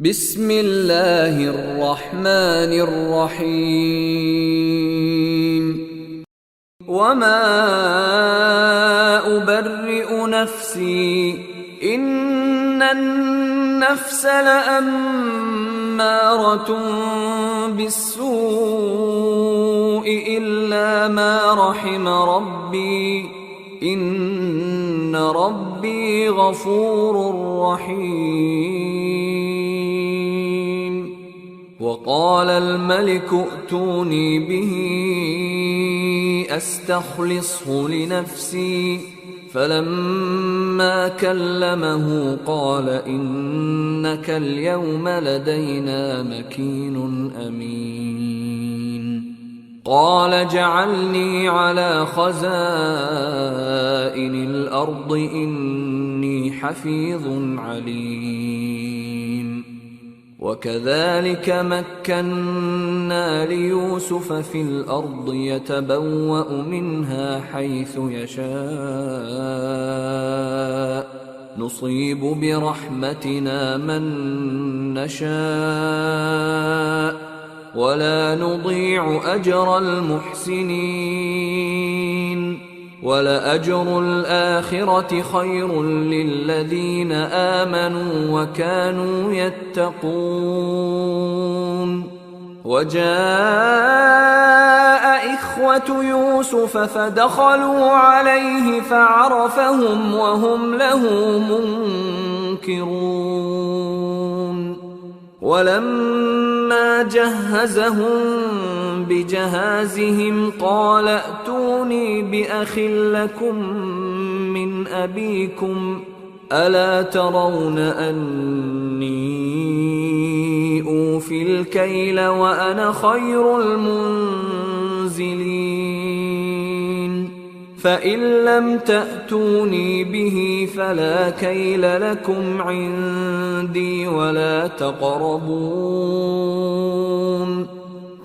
بسم اللہ الرحمن الرحیم وما ابرئ نفسی ان النفس لأمارة بالسوء الا ما رحم ربی ان ربی غفور رحیم وقال الملك ائتوني به استخلصه لنفسي فلما كلمه قال إنك اليوم لدينا مكين أمين قال اجعلني على خزائن الأرض إني حفيظ عليم وكذلك مكنا ليوسف في الأرض يتبوأ منها حيث يشاء نصيب برحمتنا من نشاء ولا نضيع أجر المحسنين وَلَأَجْرُ الْآخِرَةِ خَيْرٌ لِّلَّذِينَ آمَنُوا وَكَانُوا يَتَّقُونَ وَجَاءَ إِخْوَةُ يُوسُفَ فَدَخَلُوا عَلَيْهِ فَعَرَفَهُمْ وَهُمْ لَهُ مُنكِرُونَ وَلَمَّا جَهَّزَهُم بِجَهَازِهِمْ قَالَ ائْتُونِي بِأَخٍ لَّكُم مِّنْ أَبِيكُمْ أَلَا تَرَوْنَ أَنِّي أُوفِي الْكَيْلَ وَأَنَا خَيْرُ الْمُنزِلِينَ فَإِن لَّمْ تَأْتُونِي بِهِ فَلَا كَيْلَ لَكُمْ عِندِي وَلَا تَقْرَبُونَ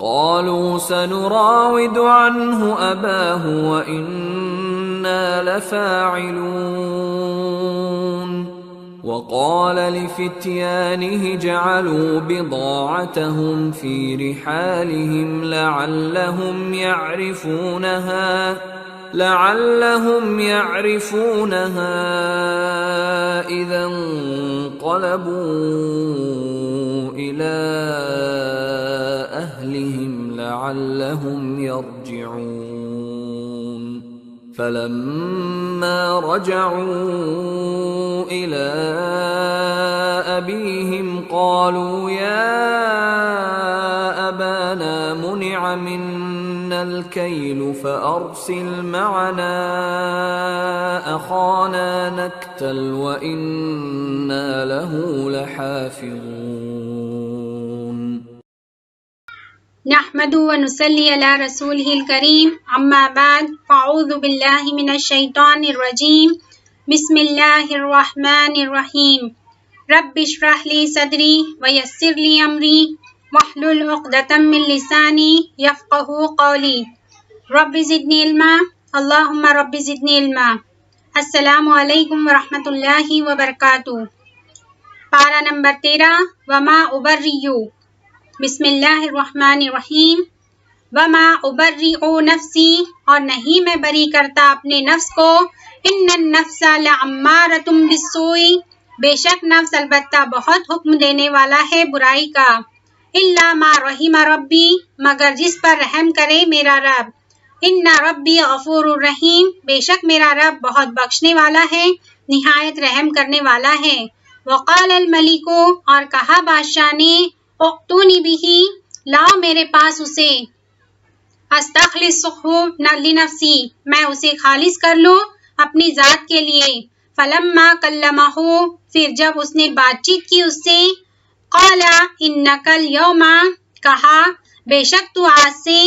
قالوا سنراود عنه أباه وإنا لفاعلون وقال لفتيانه جعلوا بضاعتهم في رحالهم لعلهم يعرفونها إذا انقلبوا إلى أهلهم لعلهم يرجعون فلما رجعوا إلى أبيهم قالوا يا أبانا منع منا الكيل فأرسل معنا أخانا نكتل وإنا له لحافظون نحمد ونصلي على رسوله الكريم اما بعد فاعوذ بالله من الشيطان الرجيم بسم الله الرحمن الرحيم رب اشرح لي صدري ويسر لي امري واحلل عقدة من لساني يفقهوا قولي رب زدني علما اللهم رب زدني علما السلام علیکم ورحمۃ اللہ وبرکاتہ۔ پارہ نمبر 13 وما ابرئ بسم اللہ الرحمن الرحیم وما ابرئ نفسی اور نہیں میں بری کرتا اپنے نفس کو ان النفس لعمارۃ بالسوء بے شک نفس البتہ بہت حکم دینے والا ہے برائی کا الا ما رحم ربی مگر جس پر رحم کرے میرا رب ان ربی غفور الرحیم بے شک میرا رب بہت بخشنے والا ہے نہایت رحم کرنے والا ہے وقال الملک اور کہا بادشاہ نے اؤتونی بہ لاؤ میرے پاس اسے استخلصہ لنفسی میں اسے خالص کر لوں اپنی ذات کے لیے فلما کلمہ پھر جب اس نے بات چیت کی اس سے قال انک اليوم کہا بے شک تو آج سے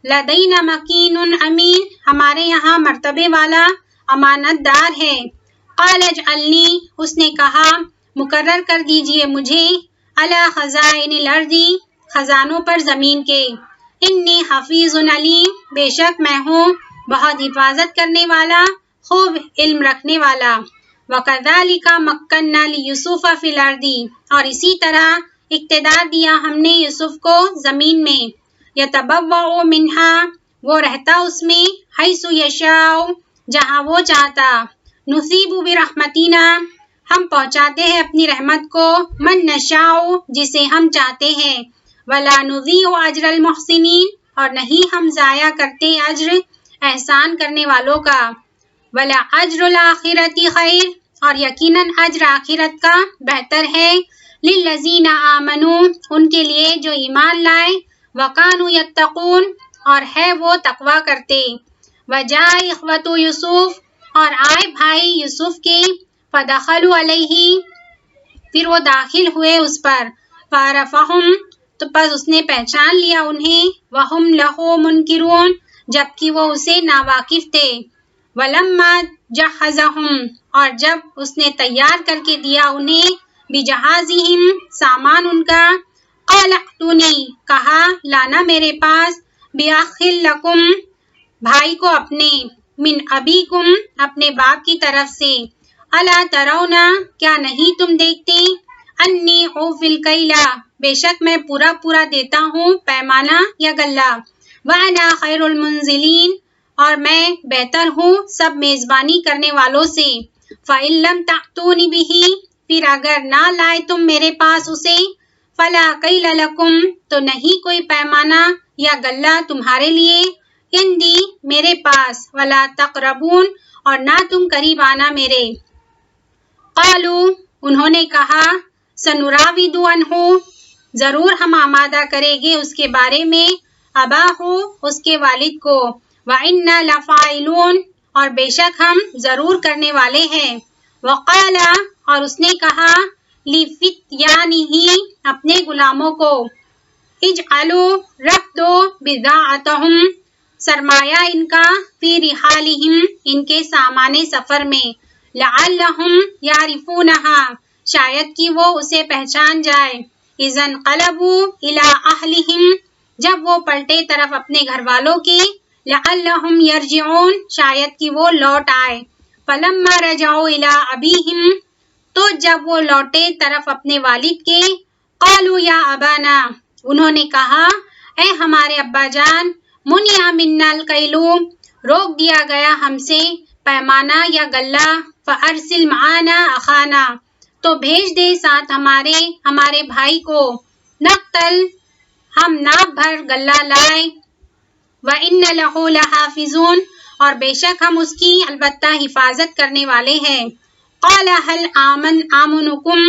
لدینا مکین امین ہمارے یہاں مرتبے والا امانت دار ہے قال اجعلنی اس نے کہا مقرر کر دیجئے مجھے علی خزائن الارض خزانوں پر زمین کے انی حفیظ علیم بے شک میں ہوں بہت حفاظت کرنے والا خوب علم رکھنے والا وَكَذَلِكَ مَكَّنَّا لِيُوسُفَ فِي الْأَرْضِ، اور اسی طرح اقتدار دیا ہم نے یوسف کو زمین میں، يَتَبَوَّأُ مِنْهَا، وہ رہتا اس میں، حَيْثُ يَشَاءُ، جہاں وہ چاہتا، نُصِيبُ بِرَحْمَتِنَا، ہم پہنچاتے ہیں اپنی رحمت کو، من نشاء، جسے ہم چاہتے ہیں، وَلَا نُضِيعُ أَجْرَ الْمُحْسِنِينَ، اور نہیں ہم ضائع کرتے اجر احسان کرنے والوں کا، وَلَا أَجْرُ الْآخِرَةِ خَيْرٌ، اور یقیناً اجر آخرت کا بہتر ہے، لِلَّذِينَ آمَنُوا، ان کے لیے جو ایمان لائے، وَكَانُوا يَتَّقُونَ، اور ہے وہ تقوی کرتے، وَجَاءَ إِخْوَةُ يُوسُف، اور آئے بھائی یوسف کے، فَدَخَلُوا عَلَيْهِ، پھر وہ داخل ہوئے اس پر، فَعَرَفَهُمْ، تو پس اس نے پہچان لیا انہیں، وَهُمْ لَهُ مُنْكِرُونَ، جبکہ وہ اسے ناواقف تھے، وَلَمَّا جَهَّزَهُمْ، اور جب اس نے تیار کر کے دیا انہیں، بِجَهَازِهِمْ، سامان ان کا، قَالَ ائْتُونِی، کہا لانا میرے پاس، بِأَخٍ لَکُمْ، بھائی کو اپنے، من ابیکم، اپنے باپ کی طرف سے، الا ترون، کیا نہیں تم دیکھتے، انی اوفی الکیل، بے شک میں پورا پورا دیتا ہوں پیمانہ یا گلہ، وانا خیر المنزلین، اور میں بہتر ہوں سب میزبانی کرنے والوں سے، فإن لم تأتونی بہ، پھر اگر نہ لائے تم میرے پاس اسے، فلا کیل لکم، تو نہیں کوئی پیمانہ یا گلہ تمہارے لیے، عندی، میرے پاس، ولا تقربون، اور نہ تم قریب آنا میرے، قالوا، انہوں نے کہا، سنراود عنہ، ضرور ہم آمادہ کریں گے اس کے بارے میں، اباہ، اس کے والد کو، وَإِنَّا لَفَاعِلُونَ، اور بے شک ہم ضرور کرنے والے ہیں، وقال، اور اس نے کہا، لِفِتْيَانِهِ، اپنے غلاموں کو، اجعلوا، رکھ دو، بضاعتہم، سرمایہ ان کا، فی رحالہم، ان کے سامان سفر میں، لعلہم یعرفونہا، شاید کہ وہ اسے پہچان جائے، اذا انقلبوا الی اہلہم، جب وہ پلٹے طرف اپنے گھر والوں کے، لعلہم یرجعون، شاید کہ وہ لوٹ آئے، فلما رجعوا الی ابیہم، تو جب وہ لوٹے طرف اپنے والد کے، قالوا یا ابانا، انہوں نے کہا، اے ہمارے ابا جان، منع منا الکیل، روک دیا گیا ہم سے پیمانہ یا گلہ، فارسل معنا اخانا، تو بھیج دے ساتھ ہمارے بھائی کو، نقتل، ہم ناپ بھر گلہ لائے، وَإِنَّ لَهُ لَحَافِظُونَ، اور بے شک ہم اس کی البتہ حفاظت کرنے والے ہیں، قال هل آمنکم،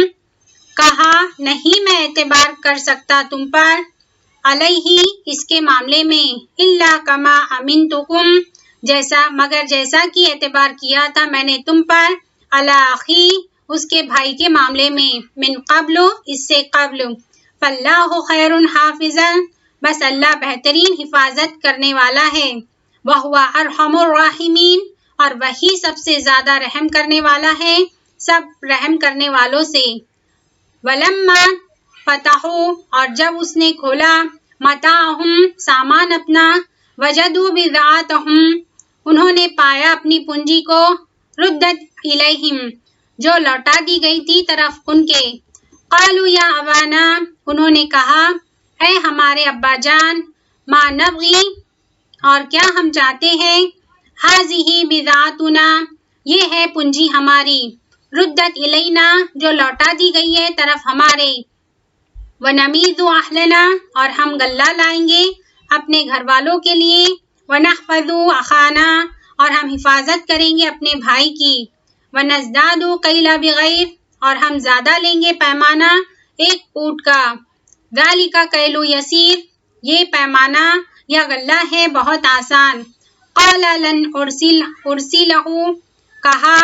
کہا نہیں میں اعتبار کر سکتا تم پر، علیہ، اس کے معاملے میں، الا کما امنتکم، مگر جیسا کہ اعتبار کیا تھا میں نے تم پر، علی اخی، اس کے بھائی کے معاملے میں، من قبل، اس سے قبل، فاللہ خیر حافظا، بس اللہ بہترین حفاظت کرنے والا ہے، وہو ارحم الراحمین، اور وہی سب سے زیادہ رحم کرنے والا ہے سب رحم کرنے والوں سے، ولما فتحوا، اور جب اس نے کھولا، متاعہم، سامان اپنا، وجدوا بضاعتہم، انہوں نے پایا اپنی پونجی کو، ردت الیہم، جو لوٹا دی گئی تھی طرف ان کے، قالوا یا ابانا، انہوں نے کہا، اے ہمارے ابا جان، ما نبغی، اور کیا ہم چاہتے ہیں، ھذہ بضاعتنا، یہ ہے پونجی ہماری، ردت الینا، جو لوٹا دی گئی ہے طرف ہمارے، وَنَمِيدُ أَهْلَنَا، اور ہم گلہ لائیں گے اپنے گھر والوں کے لیے، وَنَحْفَظُ أَخَانَا، اور ہم حفاظت کریں گے اپنے بھائی کی، وَنَزْدَادُ قَيْلَ بِغَيْرٍ، اور ہم زیادہ لیں گے پیمانہ ایک اونٹ کا، ذَلِكَ كَيْلُ يَسِيرٌ، یہ پیمانہ یا گلہ ہے بہت آسان، قَالَ لَنْ أُرْسِلَهُ، کہا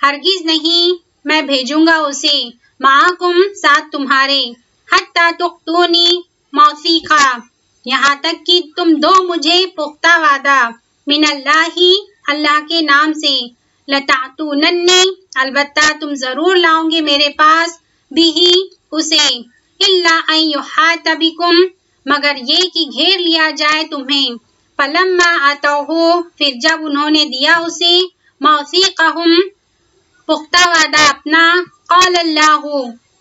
ہرگز نہیں میں بھیجوں گا اسے، معاکم، ساتھ تمہارے، حتی تؤتونی موثیقا، یہاں تک کہ تم دو مجھے پختہ وعدہ، من اللہ کے نام سے، لتعتوننی، البتہ تم ضرور لاؤ گے میرے پاس، بھی اسے، الا ان یحاط بکم، مگر یہ کہ گھیر لیا جائے تمہیں، فلما آتوہ، پھر جب انہوں نے دیا اسے، موثیقہم، پختہ وعدہ اپنا. قال اللہ،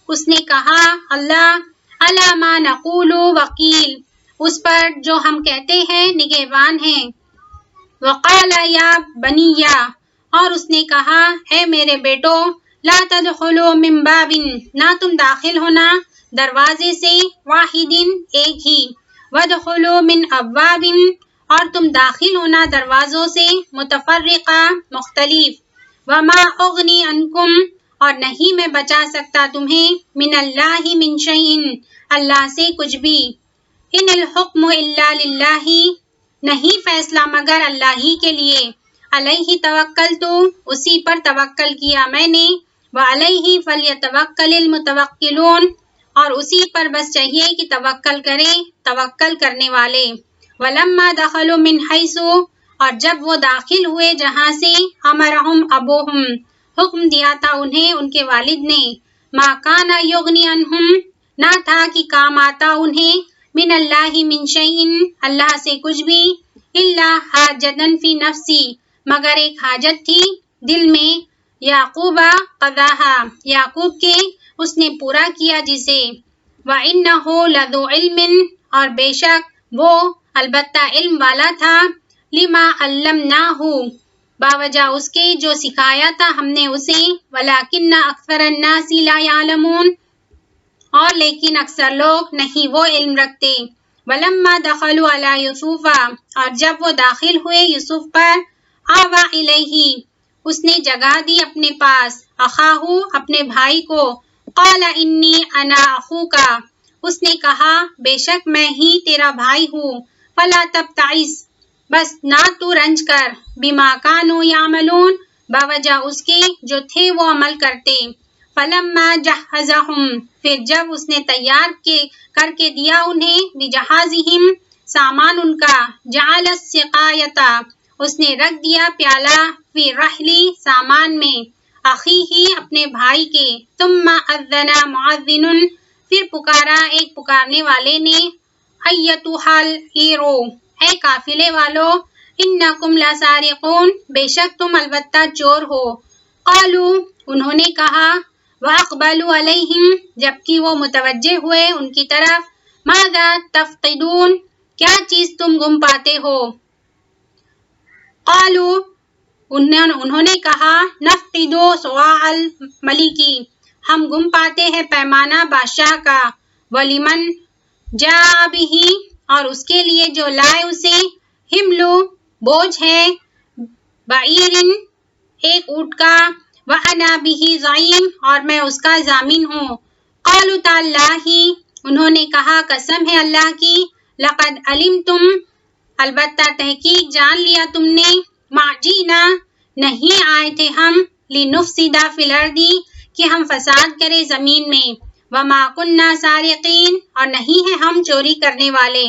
اس نے کہا اللہ، علی ما نقول وکیل، اس پر جو ہم کہتے ہیں نگہبان ہیں. وقال یا بنیا، اور اس نے کہا اے میرے بیٹو، لا تدخلوا من باب، نہ تم داخل ہونا دروازے سے، واحد ایک ہی، وادخلوا من ابواب، اور تم داخل ہونا دروازوں سے متفرقہ مختلف. وما اغنی عنکم، اور نہیں میں بچا سکتا تمہیں، من اللہ من شیء، اللہ سے کچھ بھی. ان الحکم الا للہ، نہیں فیصلہ مگر اللہ ہی کے لیے. علیہ توکلت، اسی پر توکل کیا میں نے. وعلیہ فلیتوکل المتوکلون، اور اسی پر بس چاہیے کہ توکل کریں توکل کرنے والے. ولما دخلوا من حیث، اور جب وہ داخل ہوئے جہاں سے، امرہم ابوہم، حکم دیا تھا انہیں ان کے والد نے. ما کان یغنی عنہم، نہ تھا کہ کام آتا انہیں، من اللہ من شیء، اللہ سے کچھ بھی، الا حاجۃ فی نفسی، مگر ایک حاجت تھی دل میں، یعقوب قضاها، یعقوب کے اس نے پورا کیا جسے. وَإِنَّهُ لَذُو عِلْمٍ، اور بے شک وہ البتہ علم والا تھا، لما علمناہ، باوجہ اس کے جو سکھایا تھا ہم نے اسے. ولیکن اکثر الناس لا یعلمون، اور لیکن اکثر لوگ نہیں وہ علم رکھتے. ولما دخلوا علی یوسف، اور جب وہ داخل ہوئے یوسف پر، آویٰ الیہ، اس نے جگہ دی اپنے پاس، اخاہ، اپنے بھائی کو. قال انی انا اخوک، اس نے کہا بے شک میں ہی تیرا بھائی ہوں. فلا تبتئس، بس نہ تو رنج کر، بما کانوا یعملون، باوجہ اس کے جو تھے وہ عمل کرتے. فلما جہزہم، پھر جب اس نے تیار کر کے دیا انہیں، بجہازہم، سامان ان کا، جعل السقایۃ، اس نے رکھ دیا پیالہ، فی رحلی، سامان میں، اخیہ، اپنے بھائی کے. ثم اذن مؤذن، پھر پکارا ایک پکارنے والے نے، ایتھا العیر، اے قافلے والو، انکم لسارقون، بے شک تم البتہ چور ہو. قالوا، انہوں نے کہا، واقبلوا علیہم، جبکہ وہ متوجہ ہوئے ان کی طرف، ماذا تفقدون، کیا چیز تم گم پاتے ہو. قالوا، انہوں نے کہا، نفقد صواع الملکی، ہم گم پاتے ہیں پیمانہ بادشاہ کا. ولمن جاء بہ، اور اس کے لیے جو لائے اسے، حمل، بوجھ ہے، بعیر، ایک اونٹ کا، وانا بہ زعیم، اور میں اس کا ضامن ہوں. قالوا تاللہ، انہوں نے کہا قسم ہے اللہ کی، لقد علمتم، البتہ تحقیق جان لیا تم نے، ما جئنا، نہیں آئے تھے ہم، لنفسد فی الارض، کہ ہم فساد کرے زمین میں. وما کننا سارقین، اور نہیں ہیں ہم چوری کرنے والے.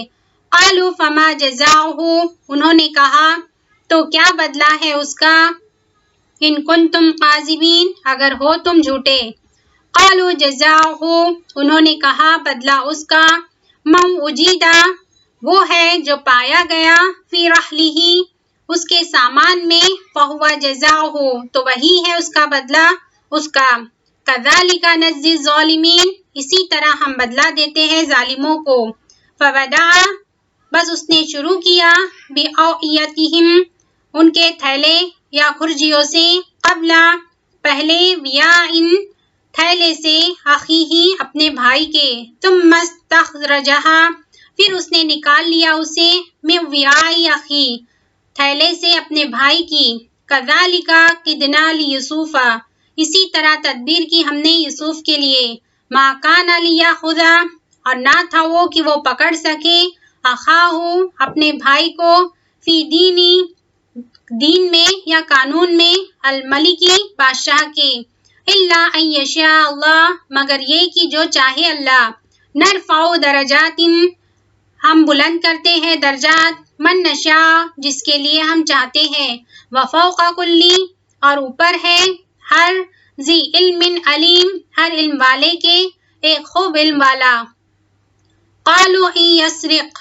قالوا فما جزاؤہ، انہوں نے کہا تو کیا بدلہ ہے اس کا، ان کنتم کاذبین، اگر ہو تم جھوٹے. قالوا جزاؤہ، انہوں نے کہا بدلہ اس کا، من وجد، وہ ہے جو پایا گیا، فی رحلہ، اس کے سامان میں، فہو جزاؤہ، تو وہی ہے اس کا بدلہ اس کا. کذالک نجزی الظالمین، اسی طرح ہم بدلہ دیتے ہیں ظالموں کو. فبدأ، بس اس نے شروع کیا، بأوعیتہم، ان کے تھیلے یا خرجیوں سے، قبل، پہلے، ویاء، تھیلے سے، اخیہ، اپنے بھائی کے. ثم استخرجہا، پھر اس نے نکال لیا اسے، من ویاء اخی، تھیلے سے اپنے بھائی کی. کذالک کدنا لیوسف، اسی طرح تدبیر کی ہم نے یوسف کے لیے. ما کان لیأخذ، اور نہ تھا وہ کہ وہ پکڑ سکے، اخاہ، اپنے بھائی کو، فی دین میں یا قانون میں، الملکی، بادشاہ کے. الا ان یشاء اللہ، مگر یہ کہ جو چاہے اللہ. نرفع درجات، ہم بلند کرتے ہیں درجات، من نشاء، جس کے لیے ہم چاہتے ہیں. وفوق کلی، اور اوپر ہے ہر ذی علم علیم، ہر علم والے کے ایک خوب علم والا. قالوا ان یسرق،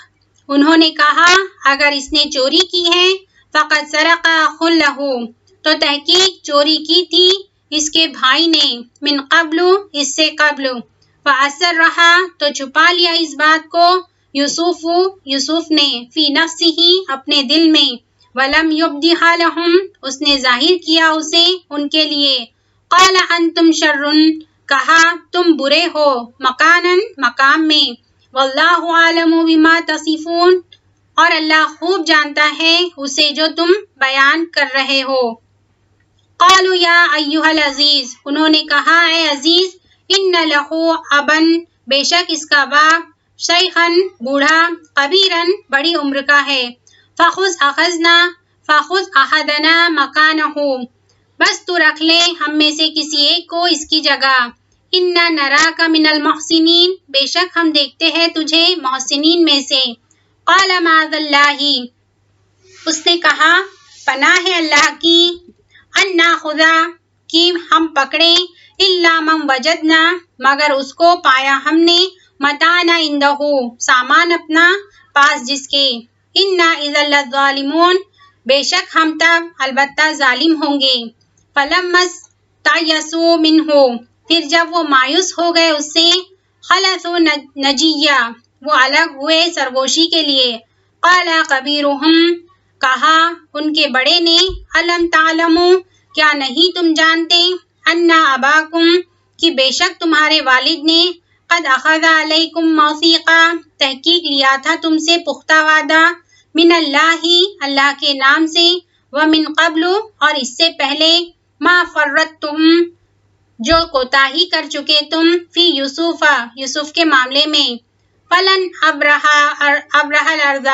انہوں نے کہا اگر اس نے چوری کی ہے، فقد سرق اخ لہ، تو تحقیق چوری کی تھی اس کے بھائی نے، من قبل اس سے قبل، فاثر رہا تو چھپا لیا اس بات کو، یوسف نے، فی نفسہ اپنے دل میں، ولم یبدھا لہم اس نے ظاہر کیا اسے ان کے لیے، قال انتم شر کہا تم برے ہو، مکانن مقام میں، واللہ عالم بما تصفون اور اللہ خوب جانتا ہے اسے جو تم بیان کر رہے ہو۔ قالوا یا ایھا العزیز انہوں نے کہا اے عزیز، ان لہ ابن بے شک اس کا باپ، شیخن بوڑھا، کبیرن بڑی عمر کا ہے، فخذ احدنا مکانہ بس تو رکھ لے ہم میں سے کسی ایک کو اس کی جگہ، انا نراک من المحسنین بے شک ہم دیکھتے ہیں تجھے محسنین میں سے، قال معاذ اللہ اس نے کہا پناہ ہے اللہ کی، ان ناخذ کہ ہم پکڑیں، الا من وجدنا مگر اس کو پایا ہم نے، متاعنا عنده سامان اپنا پاس جس کے، انا اذا لظالمون بے شک ہم تب البتہ ظالم ہوں گے، فلما استيئسوا منه پھر جب وہ مایوس ہو گئے اس سے، خلصوا نجیہ وہ الگ ہوئے سرگوشی کے لیے، قال کبیرہم کہا ان کے بڑے نے، الم تعلموا کیا نہیں تم جانتے، ان اباکم کہ بے شک تمہارے والد نے، قد اخذ علیکم موثیقا تحقیق لیا تھا تم سے پختہ وعدہ، من اللہ کے نام سے، ومن قبل اور اس سے پہلے، ما فرطتم جو کوتاہی کر چکے تم، فی یوسف کے معاملے میں، فلن ابرح الارض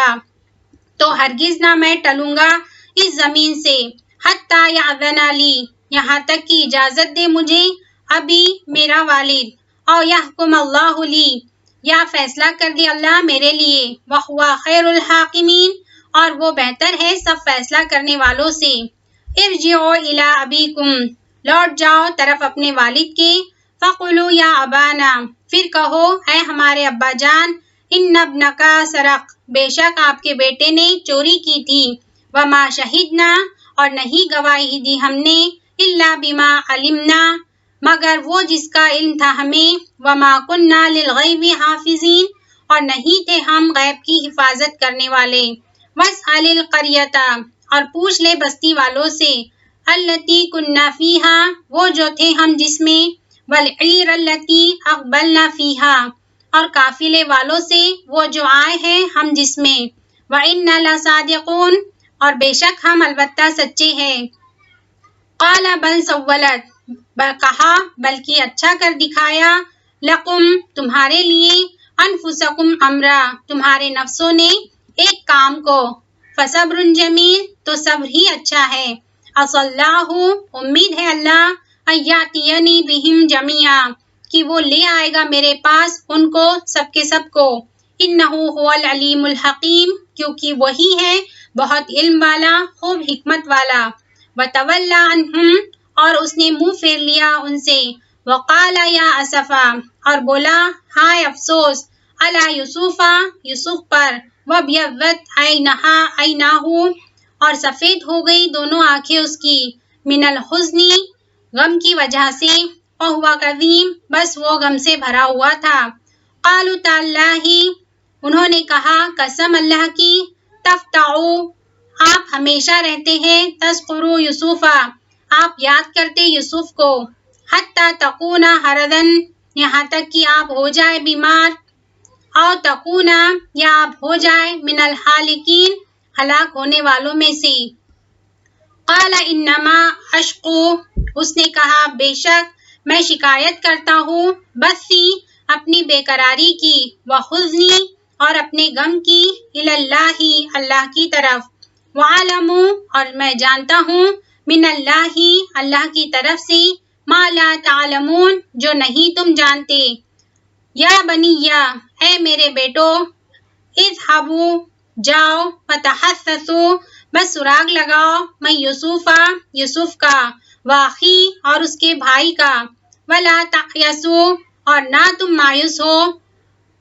تو ہرگز نہ میں ٹلوں گا اس زمین سے، حتی یأذن لی یہاں تک کہ اجازت دے مجھے ابھی میرا والد، او یحکم اللہ لی یا فیصلہ کر دے اللہ میرے لیے، وہو خیر الحاکمین اور وہ بہتر ہے سب فیصلہ کرنے والوں سے، ارجعوا الی ابیکم لوٹ جاؤ طرف اپنے والد کے، فقولوا یا ابانا پھر کہو اے ہمارے ابا جان، ان ابنک سرق بے شک آپ کے بیٹے نے چوری کی تھی، وما شہدنا اور نہیں گواہی دی ہم نے، الا بما علمنا مگر وہ جس کا علم تھا ہمیں، وما کننا للغیب حافظین اور نہیں تھے ہم غیب کی حفاظت کرنے والے، واسأل القریۃ اور پوچھ لے بستی والوں سے، التی کننا فیہا وہ جو تھے ہم جس میں، والعیر التی اقبلنا فیہا اور قافلے والوں سے وہ جو آئے ہیں ہم جس میں، وإنا لصادقون اور بے شک ہم البتہ سچے ہیں، قال بل سولت کہا بلکہ اچھا کر دکھایا، لکم تمہارے لیے، انفسکم امرا تمہارے نفسوں نے ایک کام کو، فصبر جمیل تو صبر ہی اچھا ہے، عسى اللہ امید ہے اللہ، ان یأتینی بہم جمیعا کہ وہ لے آئے گا میرے پاس ان کو سب کے سب کو، انہ هو العلیم الحکیم کیونکہ وہی ہے بہت علم والا خوب حکمت والا، وتولی عنہم اور اس نے منہ پھیر لیا ان سے، وقال یا اسفا اور بولا ہائے افسوس، علی یوسف پر، وابیضت عیناہ اور سفید ہو گئی دونوں آنکھیں اس کی، من الحزن غم کی وجہ سے، وہو کظیم بس وہ غم سے بھرا ہوا تھا، قالوا تاللہ انہوں نے کہا قسم اللہ کی، تفتعوا آپ ہمیشہ رہتے ہیں، تذکروا یوسفا آپ یاد کرتے یوسف کو، حتی تکون حرضا یہاں تک کہ آپ ہو جائے بیمار، او تکون یا آپ ہو جائے من الحالکین ہلاک ہونے والوں میں سے، قال انما اشکو اس نے کہا بے شک میں شکایت کرتا ہوں، بثی اپنی بے قراری کی، وحزنی اور اپنے غم کی، اللہ اللہ کی طرف، وعلم اور میں جانتا ہوں، من اللہ کی طرف سے، ما لا تعلمون جو نہیں تم جانتے، یا بنیا اے میرے بیٹو، اذهبوا جاؤ، فتحسسوا بس سراغ لگاؤ، میں یوسف کا، واخی اور اس کے بھائی کا، ولا تیأسوا اور نہ تم مایوس ہو،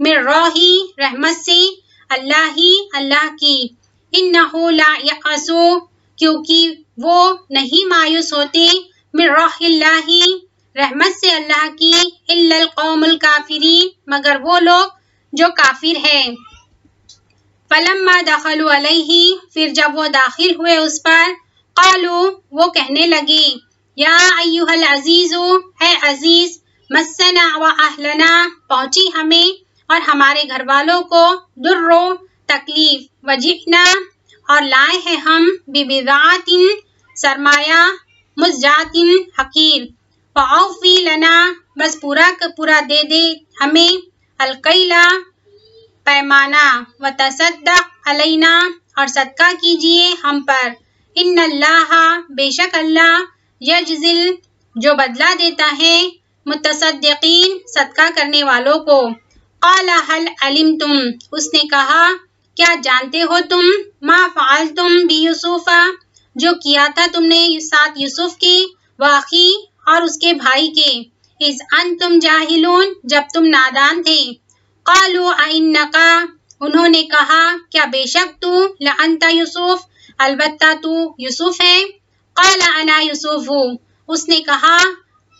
من روح رحمت سے، اللہ کی، انہ لا یأس کیونکہ وہ نہیں مایوس ہوتے، من رح اللہ رحمت سے اللہ کی الا القوم الکافرین مگر وہ لوگ جو کافر ہیں. فلما دخلوا علیہ پھر جب وہ داخل ہوئے اس پر قالوا وہ کہنے لگے یا ایھا العزیز اے عزیز مسنا و اہلنا پہنچی ہمیں اور ہمارے گھر والوں کو در تکلیف وجئنا اور لائے ہیں ہم ببضاعۃ سرمایہ مزجاۃ حقیر فاوفی لنا بس پورا کا پورا دے دے ہمیں الکیلا پیمانہ وتصدق علینا اور صدقہ کیجئے ہم پر ان اللہ بے شک اللہ یجزل جو بدلہ دیتا ہے متصدقین صدقہ کرنے والوں کو. قال هل علمتم اس نے کہا کیا جانتے ہو تم ما فعلتم بیوسف جو کیا تھا تم نے ساتھ یوسف کے واخی اور اس کے بھائی کے اذ انتم جاہلون جب تم نادان تھے. قالوا ائنک انہوں نے کہا کیا بے شک تو لانت یوسف البتہ تو یوسف ہے. قال انا یوسف اس نے کہا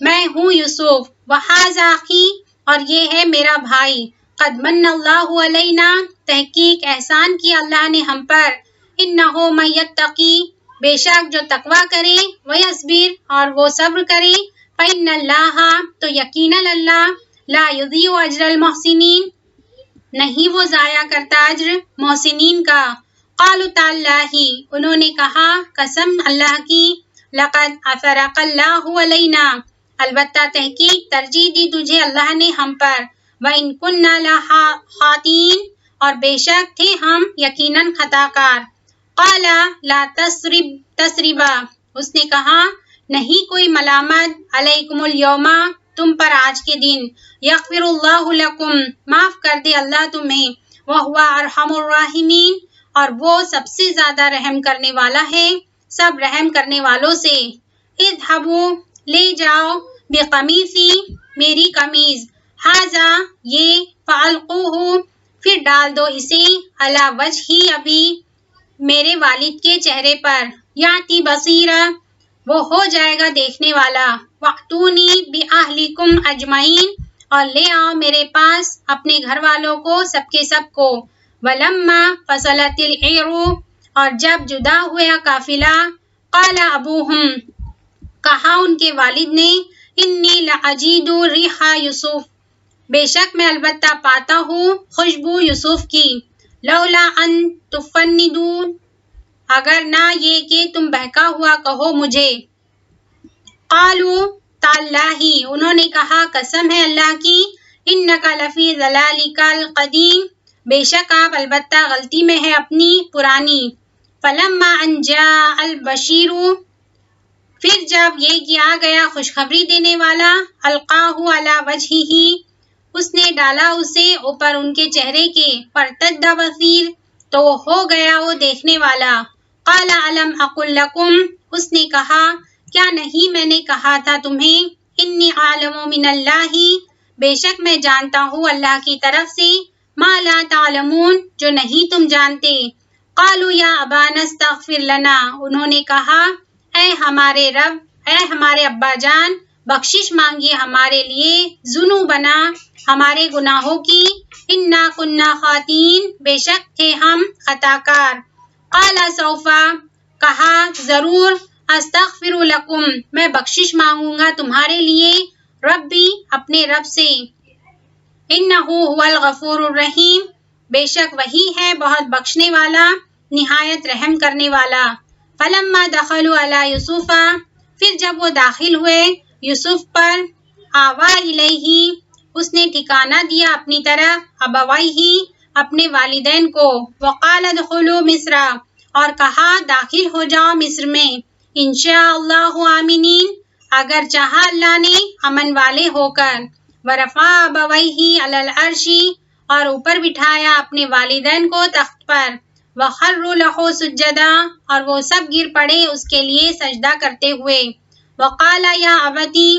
میں ہوں یوسف وہذا اخی اور یہ ہے میرا بھائی قد من اللہ علینا تحقیق احسان کیا اللہ نے ہم پر انہ من یتقی بے شک جو تقوی کرے ویصبر اور وہ صبر کرے فإن اللہ تو یقینا اللہ لا یضیع اجر المحسنین نہیں وہ ضائع کرتا اجر محسنین کا. قالوا تاللہ انہوں نے کہا قسم اللہ کی لقد افرق اللہ علینا البتہ تحقیق ترجیح دی تجھے اللہ نے ہم پر وَإِن كُنَّا لَخَاطِئِينَ اور بے شک تھے ہم یقیناً خطا کار. قال لا تثرب اس نے کہا نہیں کوئی ملامت علیکم اليوم تم پر آج کے دن یغفر اللہ لکم معاف کر دے اللہ تمہیں وہو ارحم الراحمین اور وہ سب سے زیادہ رحم کرنے والا ہے سب رحم کرنے والوں سے. اذهبوا لے جاؤ بقمیصی میری قمیض ھذا یہ فالقوہ پھر ڈال دو اسے علی وجہی ابی میرے والد کے چہرے پر یاتی بصیرا وہ ہو جائے گا دیکھنے والا. وَأْتُونِی بِأَہْلِکُمْ أَجْمَعِینَ اور لے آؤ میرے پاس اپنے گھر والوں کو سب کے سب کو. وَلَمَّا فَصَلَتِ الْعِیرُ اور جب جدا ہوا قافلہ قال ابوہم کہا ان کے والد نے انی لأجید ریح یوسف بے شک میں البتہ پاتا ہوں خوشبو یوسف کی. لولا ان تفندون اگر نہ یہ کہ تم بہکا ہوا کہو مجھے. قالوا تاللہ انہوں نے کہا قسم ہے اللہ کی انک لفی ضلالک القدیم بے شک آپ البتہ غلطی میں ہے اپنی پرانی. فلما ان جاء البشیر پھر جب یہ کیا گیا خوشخبری دینے والا القاہ علی وجہہ اس نے ڈالا اسے اوپر ان کے چہرے کے فارتد بصیر تو ہو گیا وہ دیکھنے والا. قال الم اقل لکم اس نے کہا کیا نہیں میں نے کہا تھا تمہیں انی عالم من اللہ بے شک میں جانتا ہوں اللہ کی طرف سے ما لا تعلمون جو نہیں تم جانتے. قالوا یا ابانا استغفر لنا انہوں نے کہا اے ہمارے رب اے ہمارے ابا جان بخشش مانگیے ہمارے لیے ذنوبنا ہمارے گناہوں کی انا کنا خاطئین بے شک تھے ہم خطا کار. قال سوف کہا ضرور استغفر لکم میں بخشش مانگوں گا تمہارے لیے ربی اپنے رب سے انہ هو الغفور الرحیم بے شک وہی ہے بہت بخشنے والا نہایت رحم کرنے والا. فلما دخلوا علی یوسف پھر جب وہ داخل ہوئے یوسف پر آوا الیہ اس نے ٹھکانہ دیا اپنی طرف ابویہ اپنے والدین کو. وقال ادخلوا مصر اور کہا داخل ہو جاؤ مصر میں انشاء اللہ آمنین اگر چاہا اللہ نے امن والے ہو کر. ورفع ابویہ علی العرش اور اوپر بٹھایا اپنے والدین کو تخت پر. وخروا لہ سجدا اور وہ سب گر پڑے اس کے لیے سجدہ کرتے ہوئے. وقال یا ابتی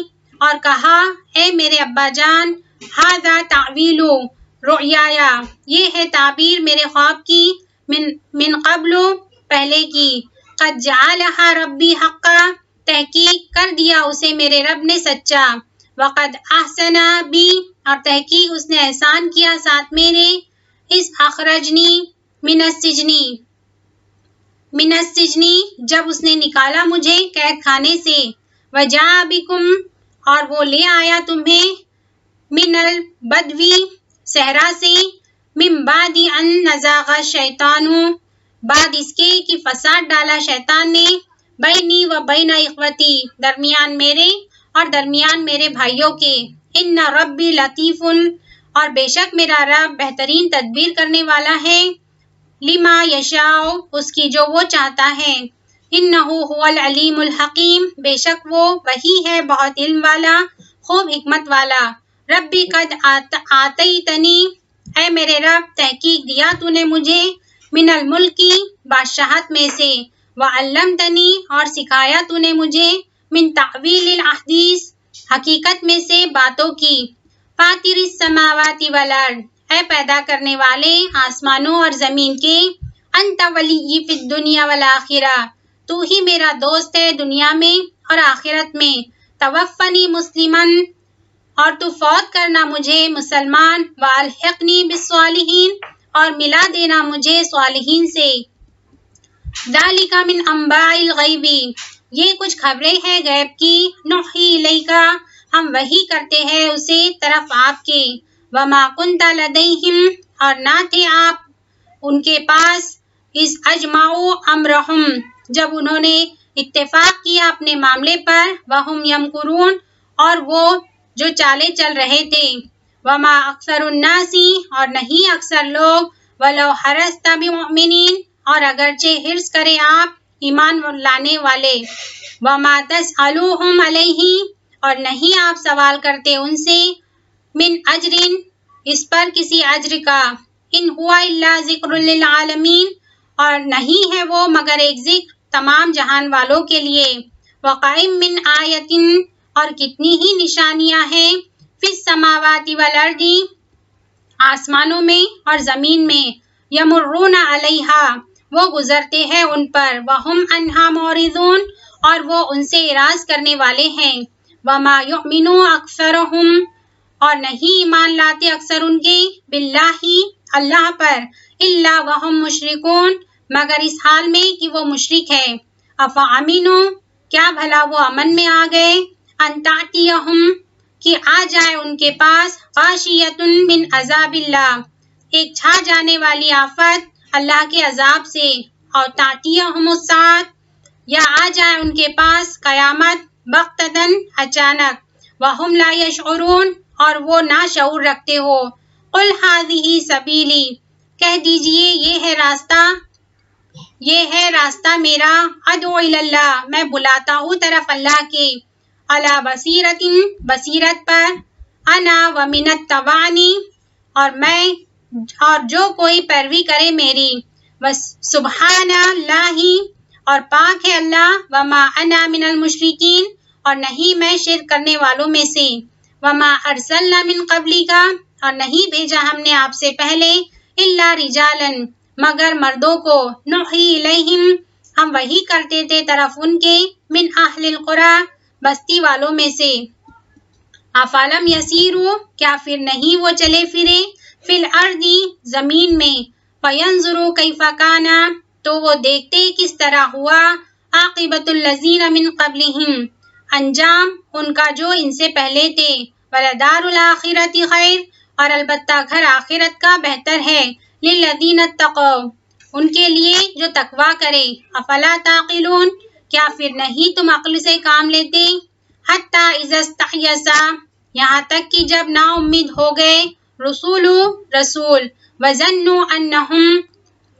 اور کہا اے میرے ابا جان ھذا تعویل رؤیایا یہ ہے تعبیر میرے خواب کی من قبل پہلے کی. قد جعلھا ربی حقا تحقیق کر دیا اسے میرے رب نے سچا، وقد احسن بی، اور تحقیق اس نے احسان کیا ساتھ میرے، اس اخرجنی من السجنی، جب اس نے نکالا مجھے قید خانے سے، وجاء بکم، اور وہ لے آیا تمہیں، من البدوی، صحرا سے، من بعد ان نزاغ الشیطان، بعد اس کے کہ فساد ڈالا شیطان نے، بینی و بین اخوتی، درمیان میرے اور درمیان میرے بھائیوں کے، ان ربی لطیف، اور بے شک میرا رب بہترین تدبیر کرنے والا ہے، لما یشاء، اس کی جو وہ چاہتا ہے، انہ هو العلیم الحکیم، بے شک وہ وہی ہے بہت علم والا خوب حکمت والا، ربی قد آتیتنی، اے میرے رب تحقیق دیا تو نے مجھے، من الملکی، بادشاہت میں سے، وعلمتنی، اور سکھایا تو نے مجھے، من تعویل الاحادیث، حقیقت میں سے باتوں کی، فاطر السماوات والارض، اے پیدا کرنے والے آسمانوں اور زمین کے، انت ولی فی الدنیا والآخرہ، تو ہی میرا دوست ہے دنیا میں اور آخرت میں، توفنی مسلمن، اور تو فوت کرنا مجھے مسلمان، والحقنی بالصالحین، اور ملا دینا مجھے صالحین سے، ذالک من انباء الغیب، یہ کچھ خبریں ہیں غیب کی، نوحی الیک، ہم وحی کرتے ہیں اسے طرف آپ کے، وما کنت لدیہم، اور نہ تھے آپ ان کے پاس، اذ اجمعوا امرہم، جب انہوں نے اتفاق کیا اپنے معاملے پر، وہم یمکرون، اور وہ جو چالیں چل رہے تھے، وما اکثر الناس، اور نہیں اکثر لوگ، ولو حرصت بمؤمنین، اور اگرچہ حرص کرے آپ ایمان لانے والے، وما تسألوہم علیہ، اور نہیں آپ سوال کرتے ان سے، من اجرن، اس پر کسی اجر کا، ان ہوا الا ذکر للعالمین، اور نہیں ہے وہ مگر ایک ذکر تمام جہان والوں کے لیے، وقائم من آیتن، اور کتنی ہی نشانیاں ہیں، فی السماوات والارض، آسمانوں میں اور زمین میں، یمرون علیہا، وہ گزرتے ہیں ان پر، وہم عنہا معرضون، اور وہ ان سے اعراض کرنے والے ہیں، وما یؤمن اکثرہم، اور نہیں ایمان لاتے اکثر ان کے، باللہ، اللہ پر، الا وہم مشرکون، مگر اس حال میں کہ وہ مشرک ہے، افامنوا، کیا بھلا وہ امن میں آ گئے، ان تأتیہم، کہ آ جائے ان کے پاس، غاشیۃ من عذاب اللہ، ایک چھا جانے والی آفت اللہ کے عذاب سے، اور تأتیہم الساعۃ، یا آ جائے ان کے پاس قیامت، بغتۃ، اچانک، وہم لا یشعرون، اور وہ نہ شعور رکھتے ہو، قل ھذہ سبیلی، کہہ دیجئے یہ ہے راستہ میرا، ادعو الی اللہ، میں بلاتا ہوں طرف اللہ کے، علی بصیرۃ، بصیرت پر، انا ومن اتبعنی، اور جو کوئی پیروی کرے میری، سبحان اللہ، اور پاک ہے اللہ، وما انا من المشرکین، اور نہیں میں شرک کرنے والوں میں سے، وما ارسلنا من قبلک، اور نہیں بھیجا ہم نے آپ سے پہلے، الا رجالا، مگر مردوں کو، نوحی الیہم، ہم وحی کرتے تھے طرف ان کے، من اہل القری، بستی والوں میں سے، افلم یسیروا، کیا پھر نہیں وہ چلے پھرے، فی الارض، زمین میں، فینظروا کیف کان، تو وہ دیکھتے کس طرح ہوا، عاقبۃ الذین من قبلہم، انجام ان کا جو ان سے پہلے تھے، ولدار الآخرۃ خیر، اور البتہ گھر آخرت کا بہتر ہے، للذین اتقوا، ان کے لیے جو تقوی کرے، افلا تعقلون، کیا پھر نہیں تم عقل سے کام لیتے، حتی اذا استیأس، یہاں تک کہ جب نا امید ہو گئے، رسول، وظنوا انہم،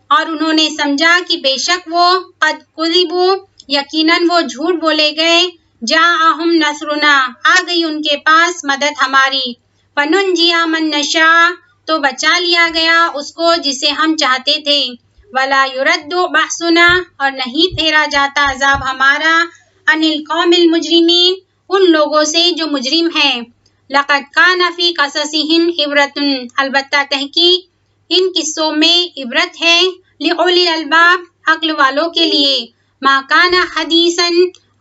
اور انہوں نے سمجھا کہ بے شک وہ، قد کذبوا، یقیناً وہ جھوٹ بولے گئے، جاءہم نصرنا، آ گئی ان کے پاس مدد ہماری، فننجی من نشاء، تو بچا لیا گیا اس کو جسے ہم چاہتے تھے، ولا یرد بأسنا، اور نہیں پھیرا جاتا عذاب ہمارا، عن القوم المجرمین، ان لوگوں سے جو مجرم ہیں، لقد کان فی قصصہم عبرۃ، البتہ تحقیق ان قصوں میں عبرت ہے، لأولی الالباب، عقل والوں کے لیے، ما کان حدیثا،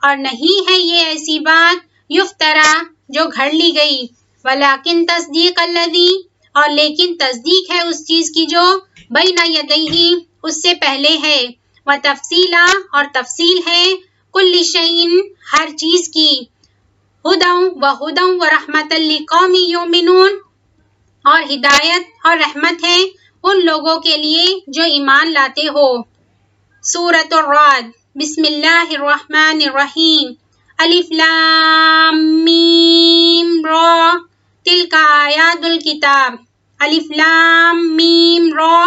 اور نہیں ہے یہ ایسی بات یفترا جو گھڑ لی گئی، ولیکن تصدیق الذی، اور لیکن تصدیق ہے اس چیز کی جو بین یدیہ اس سے پہلے ہے، وتفصیلا اور تفصیل ہے، کل شیء ہر چیز کی، ہدی و رحمۃ لقوم یؤمنون اور ہدایت اور رحمت ہے ان لوگوں کے لیے جو ایمان لاتے ہو۔ سورۃ الرعد، بسم اللہ الرحمن الرحیم، الف لام میم را، تلک آیات الکتاب، الف لام میم را،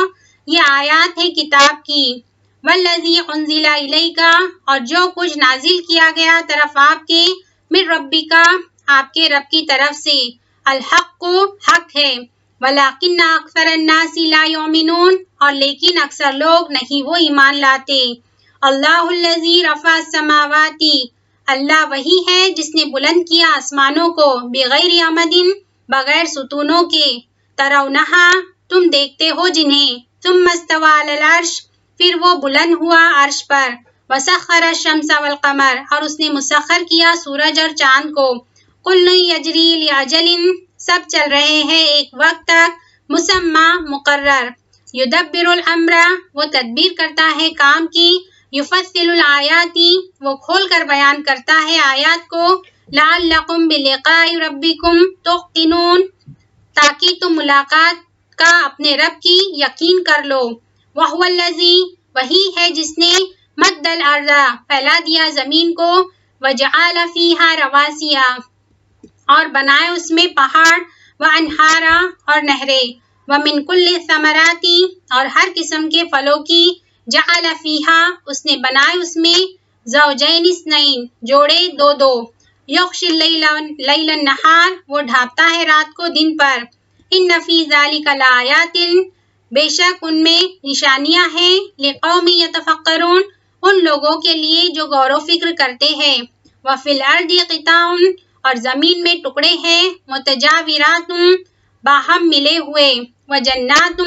یہ آیات ہے کتاب کی، والذی انزل الیک، اور جو کچھ نازل کیا گیا طرف آپ کے، من ربک، آپ کے رب کی طرف سے، الحق حق ہے، ولکن اکثر الناس لا یؤمنون، اور لیکن اکثر لوگ نہیں وہ ایمان لاتے۔ اللہ الذی رفع السماوات، اللہ وہی ہے جس نے بلند کیا آسمانوں کو، بغیر عمد، بغیر ستونوں کے، ترونہا، تم دیکھتے ہو جنہیں، ثم استوی علی العرش، پھر وہ بلند ہوا عرش پر، وسخر الشمس والقمر، اور اس نے مسخر کیا سورج اور چاند کو، کل یجری لاجل، سب چل رہے ہیں ایک وقت تک، مسمى مقرر، یدبر الامر، وہ تدبیر کرتا ہے کام کی، یفصل الآیات، وہ کھول کر بیان کرتا ہے آیات کو، لعلکم بلقاء ربکم توقنون، تاکہ تم ملاقات کا اپنے رب کی یقین کر لو، وہو الذی، وہی ہے جس نے مد الارض، پھیلا دیا زمین کو، وجعل فیہا رواسیا، اور بنائے اس میں پہاڑ، وانہارا، اور نہریں، ومن کل الثمرات، اور ہر قسم کے پھلوں کی، جعل فیہا، اس نے بنائے اس میں، زوجین اثنین، جوڑے دو دو، یغشی اللیل النہار، وہ ڈھانپتا ہے رات کو دن پر، ان فی ذلک لآیات، بے شک ان میں نشانیاں ہیں، لقوم یتفکرون، ان لوگوں کے لیے جو غور و فکر کرتے ہیں، وفی الارض قطع، اور زمین میں ٹکڑے ہیں، متجاورات، باہم ملے ہوئے، وجنات،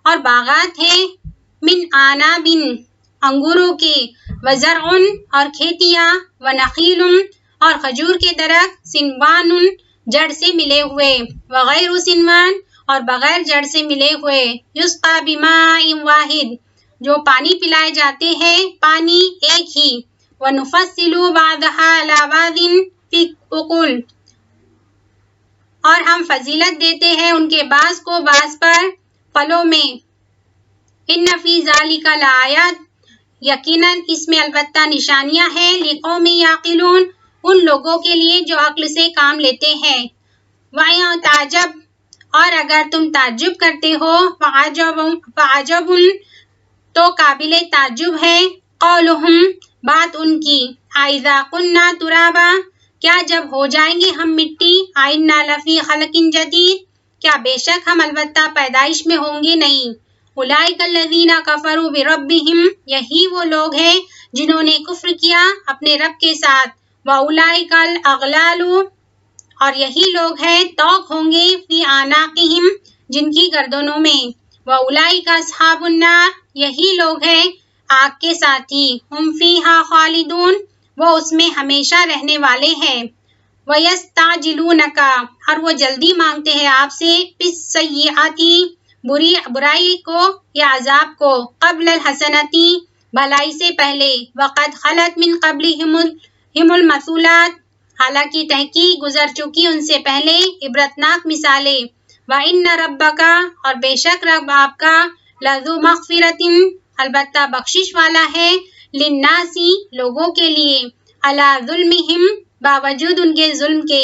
اور باغات ہیں، من اعناب، انگوروں کے، وزرع، اور کھیتیاں، ونخیل، اور کھجور کے درخت، صنوان، جڑ سے ملے ہوئے، وغیر صنوان، اور بغیر جڑ سے ملے ہوئے، یسقی بماء واحد، جو پانی پلائے جاتے ہیں پانی ایک ہی، ونفصل بعضها علی بعض فی العقول، اور ہم فضیلت دیتے ہیں ان کے بعض کو بعض پر پھلوں میں، ان فی ذلک لآیات، یقیناً اس میں البتہ نشانیاں ہیں، لقوم یعقلون، ان لوگوں کے لیے جو عقل سے کام لیتے ہیں، وَإِن تعجب، اور اگر تم تعجب کرتے ہو، فعجب، تو قابل تعجب ہے، قولہم، بات ان کی، اذا کنا ترابا، کیا جب ہو جائیں گے ہم مٹی، انا لفی خلق جدید، کیا بے شک ہم البتہ پیدائش میں ہوں گے نہیں، اولئک الذین کفروا بربہم، یہی وہ لوگ ہیں جنہوں نے کفر کیا اپنے رب کے ساتھ، واولئک الاغلال، اور یہی لوگ ہیں طوق ہوں گے، فی اعناقہم، جن کی گردنوں میں، واولئک اصحاب النار، یہی لوگ ہیں آگ کے ساتھی، ہم فیہا خالدون، وہ اس میں ہمیشہ رہنے والے ہیں، وَيَسْتَعْجِلُونَكَ، اور وہ جلدی مانگتے ہیں آپ سے، بِالسَّيِّئَةِ، برائی کو یا عذاب کو، قبل الحسنۃ، بھلائی سے پہلے، وقد خلت من قبلہم المثلات، حالانکہ تحقیق گزر چکی ان سے پہلے عبرتناک مثالیں، وَإِنَّ رَبَّكَ، اور بے شک رب آپ کا، لَذُو مَغْفِرَةٍ، البتہ بخشش والا ہے، لِلنَّاسِ، لوگوں کے لیے، عَلَى ظُلْمِهِمْ، باوجود ان کے ظلم کے،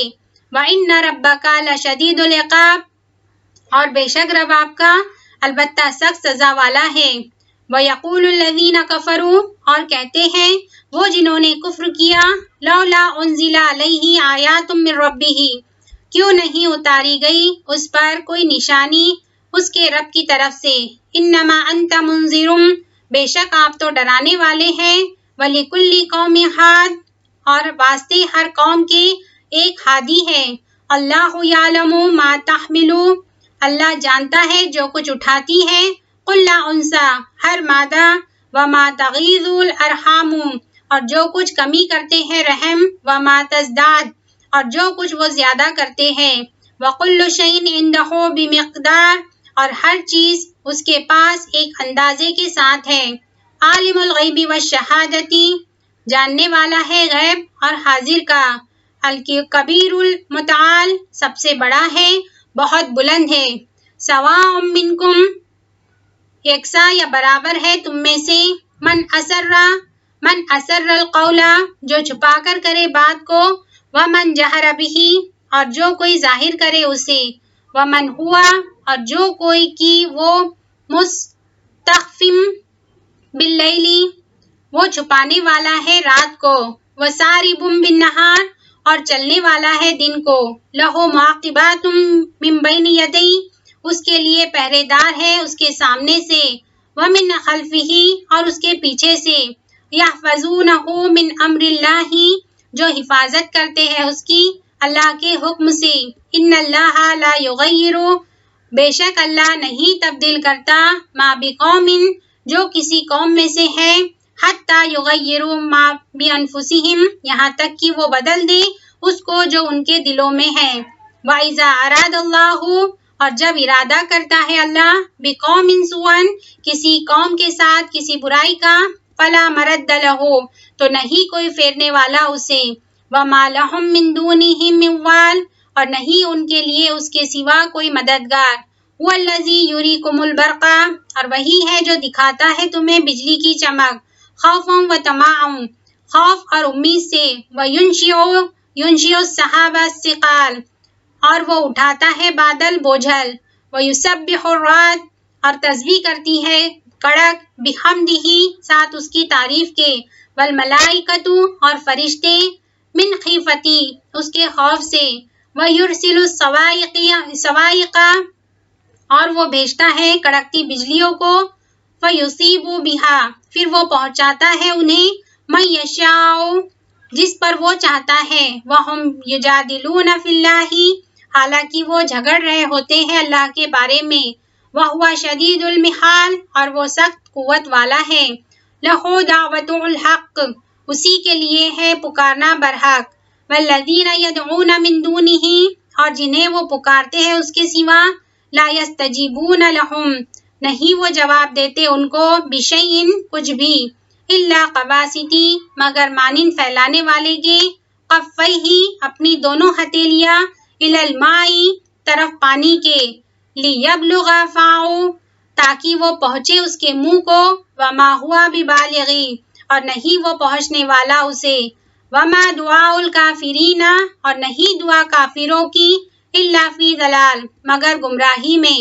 وَإِنَّ رَبَّكَ لَشَدِيدُ الْعِقَابِ، اور بے شک رب آپ کا البتہ سخت سزا والا ہے، وَيَقُولُ الَّذِينَ كَفَرُوا، اور کہتے ہیں وہ جنہوں نے کفر کیا، لولا انزل علیہ آیات من ربہ، کیوں نہیں اتاری گئی اس پر کوئی نشانی اس کے رب کی طرف سے، انما انت منذر، بے شک آپ تو ڈرانے والے ہیں، وَلِكُلِّ قَوْمٍ حَادٍ، اور واسطے ہر قوم کے ایک ہادی ہے، اللہ یعلم ما تحمل، اللہ جانتا ہے جو کچھ اٹھاتی ہے، کل انثی، ہر مادہ، وما تغیض الارحام، اور جو کچھ کمی کرتے ہیں رحم وما تزداد اور جو کچھ وہ زیادہ کرتے ہیں وَكُلُّ شَيْءٍ عِندَهُ بِمِقْدَارٍ اور ہر چیز اس کے پاس ایک اندازے کے ساتھ ہے عالم الغیب والشہادتی جاننے والا ہے غیب اور حاضر کا الکبیر المتعال سب سے بڑا ہے بہت بلند ہے سواء منکم یکساں یا برابر ہے تم میں سے من اسر القول جو چھپا کر کرے بات کو ومن جہر بہ اور جو کوئی ظاہر کرے اسے ومن ہوا اور جو کوئی کی وہ مستخفم باللیل وہ چھپانے والا ہے رات کو وسارب بالنہار اور چلنے والا ہے دن کو لہو معقبات من بین یدی اس کے لیے پہرے دار ہے اس کے سامنے سے ومن خلفہ اور اس کے پیچھے سے یحفظونہ من امر اللہ جو حفاظت کرتے ہیں اس کی اللہ کے حکم سے ان اللہ لا یغیر بے شک اللہ نہیں تبدیل کرتا ما بقوم جو کسی قوم میں سے ہے حتی یغیروا ما بانفسہم یہاں تک کہ وہ بدل دے اس کو جو ان کے دلوں میں ہے وَإِذَا أَرَادَ اللَّهُ اور جب ارادہ کرتا ہے اللہ بقوم سوءا کسی قوم کے ساتھ کسی برائی کا فلا مرد لہ تو نہیں کوئی پھیرنے والا اسے وما لهم من دونه من وال اور نہیں ان کے لیے اس کے سوا کوئی مددگار هو الذی یریکم البرق اور وہی ہے جو دکھاتا ہے تمہیں بجلی کی چمک خوفا و طمعا خوف اور امید سے وینشئ السحاب الثقال اور وہ اٹھاتا ہے بادل بوجھل ویسبح الرعد اور تسبیح کرتی ہے کڑک بحمدہ ساتھ اس کی تعریف کے والملائکۃ اور فرشتے من خیفتی اس کے خوف سے ویرسل الصواعق اور وہ بھیجتا ہے کڑکتی بجلیوں کو فیصیب بہا پھر وہ پہنچاتا ہے انہیں من یشاء جس پر وہ چاہتا ہے وہم یجادلون فی اللہ حالانکہ وہ جھگڑ رہے ہوتے ہیں اللہ کے بارے میں وَهُوَ شَدِيدُ الْمِحَالِ اور وہ سخت قوت والا ہے لَهُ دَعْوَةُ الْحَقِّ اسی کے لیے ہے پکارنا برحق وَالَّذِينَ يَدْعُونَ مِن دُونِهِ اور جنہیں وہ پکارتے ہیں اس کے سوا لَا يَسْتَجِيبُونَ لَهُمْ نہیں وہ جواب دیتے ان کو بِشَيْءٍ کچھ بھی إِلَّا قَبَاسِطِ مگر مانند پھیلانے والے کے قَفَّيْهِ اپنی دونوں ہتھیلیاں إِلَى الْمَاءِ طرف پانی کے لِيَبْلُغَ فَاهُ تاکہ وہ پہنچے اس کے منہ کو وَمَا هُوَ بِبَالِغِ اور نہیں وہ پہنچنے والا اسے وَمَا دُعَاءُ الْكَافِرِينَ اور نہیں دعا کافروں کی إِلَّا فِي ضَلَالٍ مگر گمراہی میں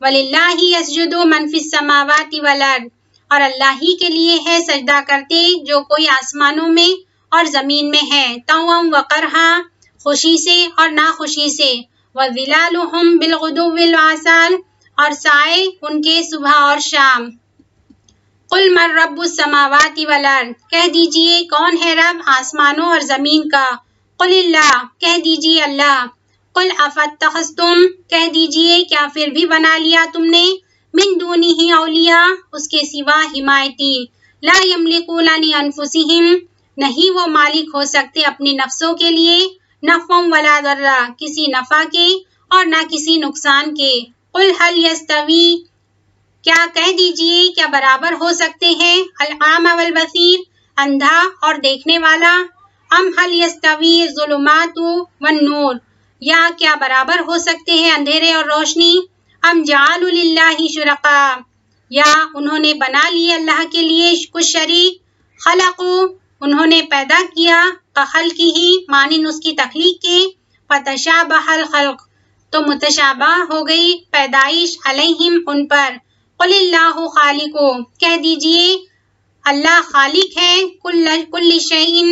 وَلِلَّهِ يَسْجُدُ مَن فِي السَّمَاوَاتِ وَالْأَرْضِ اور اللہ ہی کے لیے ہے سجدہ کرتے جو کوئی آسمانوں میں اور زمین میں ہے طوعا وکرہا خوشی سے اور ناخوشی سے وَظِلَالُهُمْ بِالْغُدُوِّ وَالْآصَالِ اور سائے ان کے صبح اور شام قُلْ مَن رَّبُّ السَّمَاوَاتِ وَالْأَرْضِ کہہ دیجئے کون ہے رب آسمانوں اور زمین کا قُلِ اللَّهُ کہہ دیجئے اللہ قُلْ أَفَاتَّخَذْتُمْ کہہ دیجئے کیا پھر بھی بنا لیا تم نے من دونہ اولیاء اس کے سوا حمایتی لا یملکون لانفسہم نہیں وہ مالک ہو سکتے اپنی نفسوں کے لیے نفعا ولا ضرا کسی نفع کے اور نہ کسی نقصان کے قل هل یستوی کیا کہہ دیجئے کیا برابر ہو سکتے ہیں الاعمی والبصیر اندھا اور دیکھنے والا ام هل یستوی الظلمات والنور یا کیا برابر ہو سکتے ہیں اندھیرے اور روشنی ام جعلوا للہ شرکاء یا انہوں نے بنا لیے اللہ کے لیے کچھ شریک خلقوا انہوں نے پیدا کیا کخلقہ مانند اس کی تخلیق کے فتشابہ الخلق تو متشابہ ہو گئی پیدائش علیہم ان پر قل اللہ خالق کہہ دیجئے اللہ خالق ہے کل شیء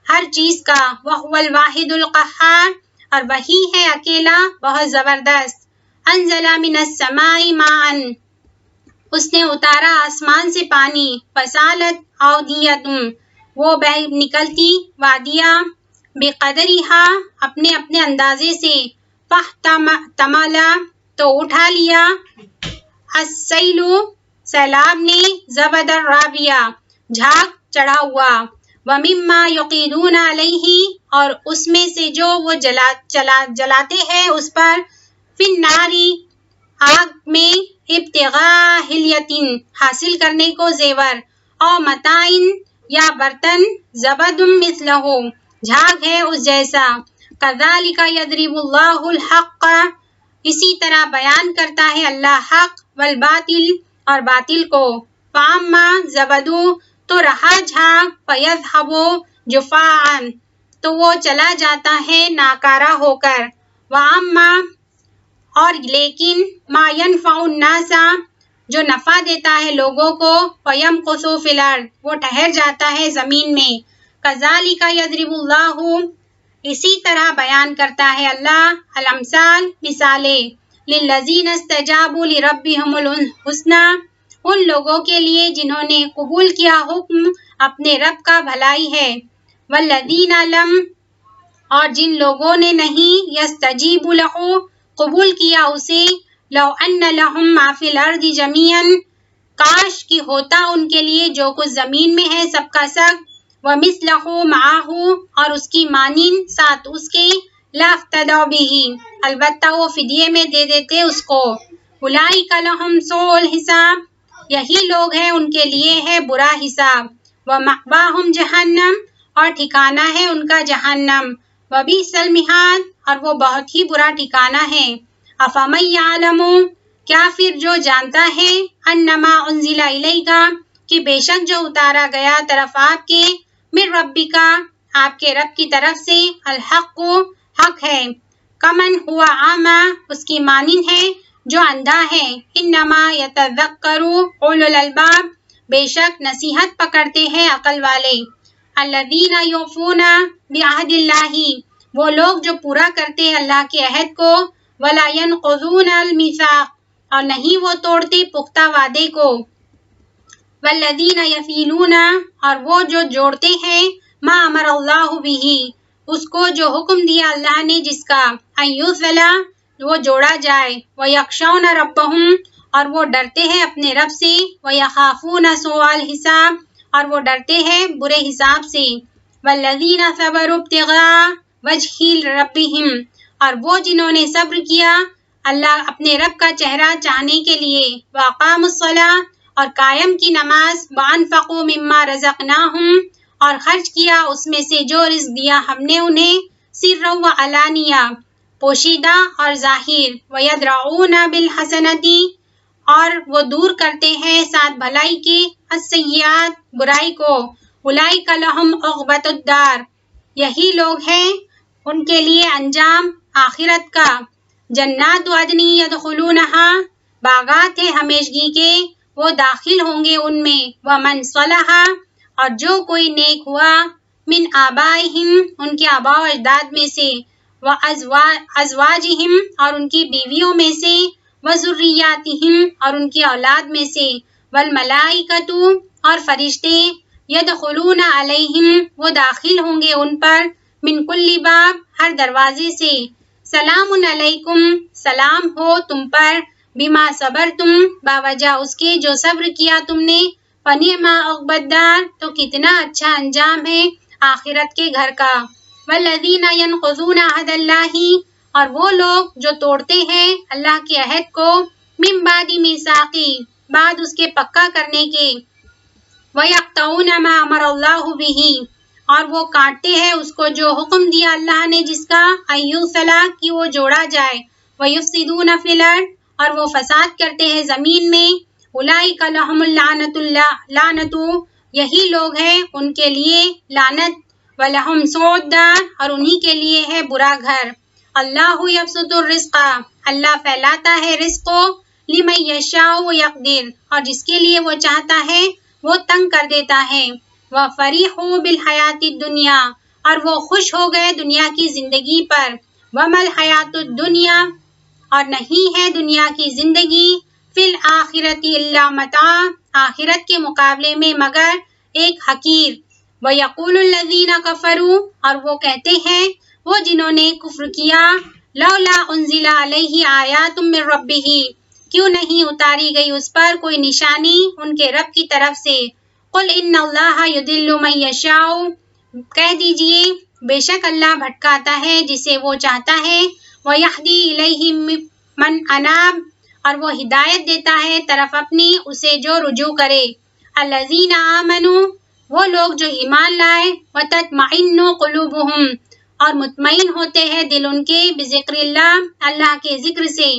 ہر چیز کا وہو الواحد القہار اور وہی ہے اکیلا بہت زبردست انزل من السماء ماء اس نے اتارا آسمان سے پانی فسالت اودیۃ وہ بہ نکلتی وادیاں بقدرہا اپنے اپنے اندازے سے فاحتملا تو اٹھا لیا السیل سیلاب نے زبد الرابیہ جھاگ چڑھا ہوا وَمِمَّا يُقِيدُونَ عَلَيْهِ اور اس میں سے جو وہ جلاتے ہیں اس پر فِي النَّارِ آگ میں ابتغاء حلیۃ حاصل کرنے کو زیور او متاع یا برتن زبد مثلہ جھاگ ہے اس جیسا کذالک یضرب اللہ الحق اسی طرح بیان کرتا ہے اللہ حق والباطل اور باطل کو فاما زبدو تو رہا جھاگ فیذھب جفاء تو وہ چلا جاتا ہے ناکارہ ہو کر واما اور لیکن ما ینفع الناس جو نفع دیتا ہے لوگوں کو فیمکث فی الارض وہ ٹھہر جاتا ہے زمین میں کذالک یضرب اللہ اسی طرح بیان کرتا ہے اللہ الامثال مثالیں للذین استجابوا لربهم الحسنی ان لوگوں کے لیے جنہوں نے قبول کیا حکم اپنے رب کا بھلائی ہے والذین لم اور جن لوگوں نے نہیں یستجیب لہ قبول کیا اسے لو ان لہم ما فی الارض جمیعا کاش کی ہوتا ان کے لیے جو کچھ زمین میں ہے سب کا سب ومثلہ معہ اور اس کی مانند ساتھ اس کے لافتدوا بہ البتہ وہ فدیے میں دے دیتے اس کو اولئک لہم سوء الحساب یہی لوگ ہیں ان کے لیے ہے برا حساب ومأواہم جہنم اور ٹھکانہ ہے ان کا جہنم وبئس المہاد اور وہ بہت ہی برا ٹھکانہ ہے افمن یعلم کیا پھر جو جانتا ہے انما انزل الیک کہ بے شک جو اتارا گیا طرف آپ کے من ربک آپ کے رب کی طرف سے الحق حق ہے کمن ہوا اعمی اس کی مانند ہے جو اندھا ہے انما یتذکر اولو الالباب بے شک نصیحت پکڑتے ہیں عقل والے الذین یوفون بعہد اللہ وہ لوگ جو پورا کرتے اللہ کے عہد کو ولا ینقضون المیثاق اور نہیں وہ توڑتے پختہ وعدے کو والذین یفیلون اور وہ جو جوڑتے ہیں ما امر اللہ بہ اس کو جو حکم دیا اللہ نے جس کا ان یوصل وہ جوڑا جائے ویخشون ربہم اور وہ ڈرتے ہیں اپنے رب سے ویخافون سوء الحساب اور وہ ڈرتے ہیں برے حساب سے والذین صبروا ابتغاء وجہ ربہم اور وہ جنہوں نے صبر کیا اللہ اپنے رب کا چہرہ چاہنے کے لیے واقاموا الصلاۃ اور قائم کی نماز وانفقوا مما رزقناہم اور خرچ کیا اس میں سے جو رزق دیا ہم نے انہیں سرا و علانیہ پوشیدہ اور ظاہر ویدرؤون بالحسنۃ اور وہ دور کرتے ہیں ساتھ بھلائی کے السیئات برائی کو اولئک لہم عقبۃ الدار یہی لوگ ہیں ان کے لیے انجام آخرت کا جنات عدن یدخلونہا باغات ہے ہمیشگی کے وہ داخل ہوں گے ان میں ومن صلح اور جو کوئی نیک ہوا من آبائہم ان کے آباء و اجداد میں سے وازواجہم اور ان کی بیویوں میں سے وذریاتہم اور ان کی اولاد میں سے والملائکۃ اور فرشتے یدخلون علیہم وہ داخل ہوں گے ان پر من کل باب ہر دروازے سے سلام علیکم سلام ہو تم پر بما صبرتم باوجہ اس کے جو صبر کیا تم نے فنعم عقبی الدار تو کتنا اچھا انجام ہے آخرت کے گھر کا والذین ینقضون عہد اللہ اور وہ لوگ جو توڑتے ہیں اللہ کے عہد کو من بعد میثاقہ بعد اس کے پکا کرنے کے ویقطعون ما امر اللہ بہ اور وہ کاٹتے ہیں اس کو جو حکم دیا اللہ نے جس کا ایوصلا کہ وہ جوڑا جائے ویفسدون فی الارض اور وہ فساد کرتے ہیں زمین میں اولئک لہم لعنت یہی لوگ ہیں ان کے لیے لعنت ولہم سوء الدار اور انہی کے لیے ہے برا گھر اللہ یبسط الرزق اللہ پھیلاتا ہے رزق کو لمن یشاء یقدر اور جس کے لیے وہ چاہتا ہے وہ تنگ کر دیتا ہے وفریحوا بالحیات الدنیا اور وہ خوش ہو گئے دنیا کی زندگی پر وما الحیات الدنیا اور نہیں ہے دنیا کی زندگی فی الآخرۃ الا متاع آخرت کے مقابلے میں مگر ایک حقیر ویقول الذین کفروا اور وہ کہتے ہیں وہ جنہوں نے کفر کیا لولا انزل علیہ آیات من ربہ کیوں نہیں اتاری گئی اس پر کوئی نشانی ان کے رب کی طرف سے قل ان اللہ یضل من یشاء، کہہ دیجئے بے شک اللہ بھٹکاتا ہے جسے وہ چاہتا ہے، ویہدی الیہ من اناب، اور وہ ہدایت دیتا ہے طرف اپنی اسے جو رجوع کرے، الذین آمنوا، وہ لوگ جو ایمان لائے، وتطمئن قلوبہم، اور مطمئن ہوتے ہیں دل ان کے، بذکر اللہ، اللہ کے ذکر سے،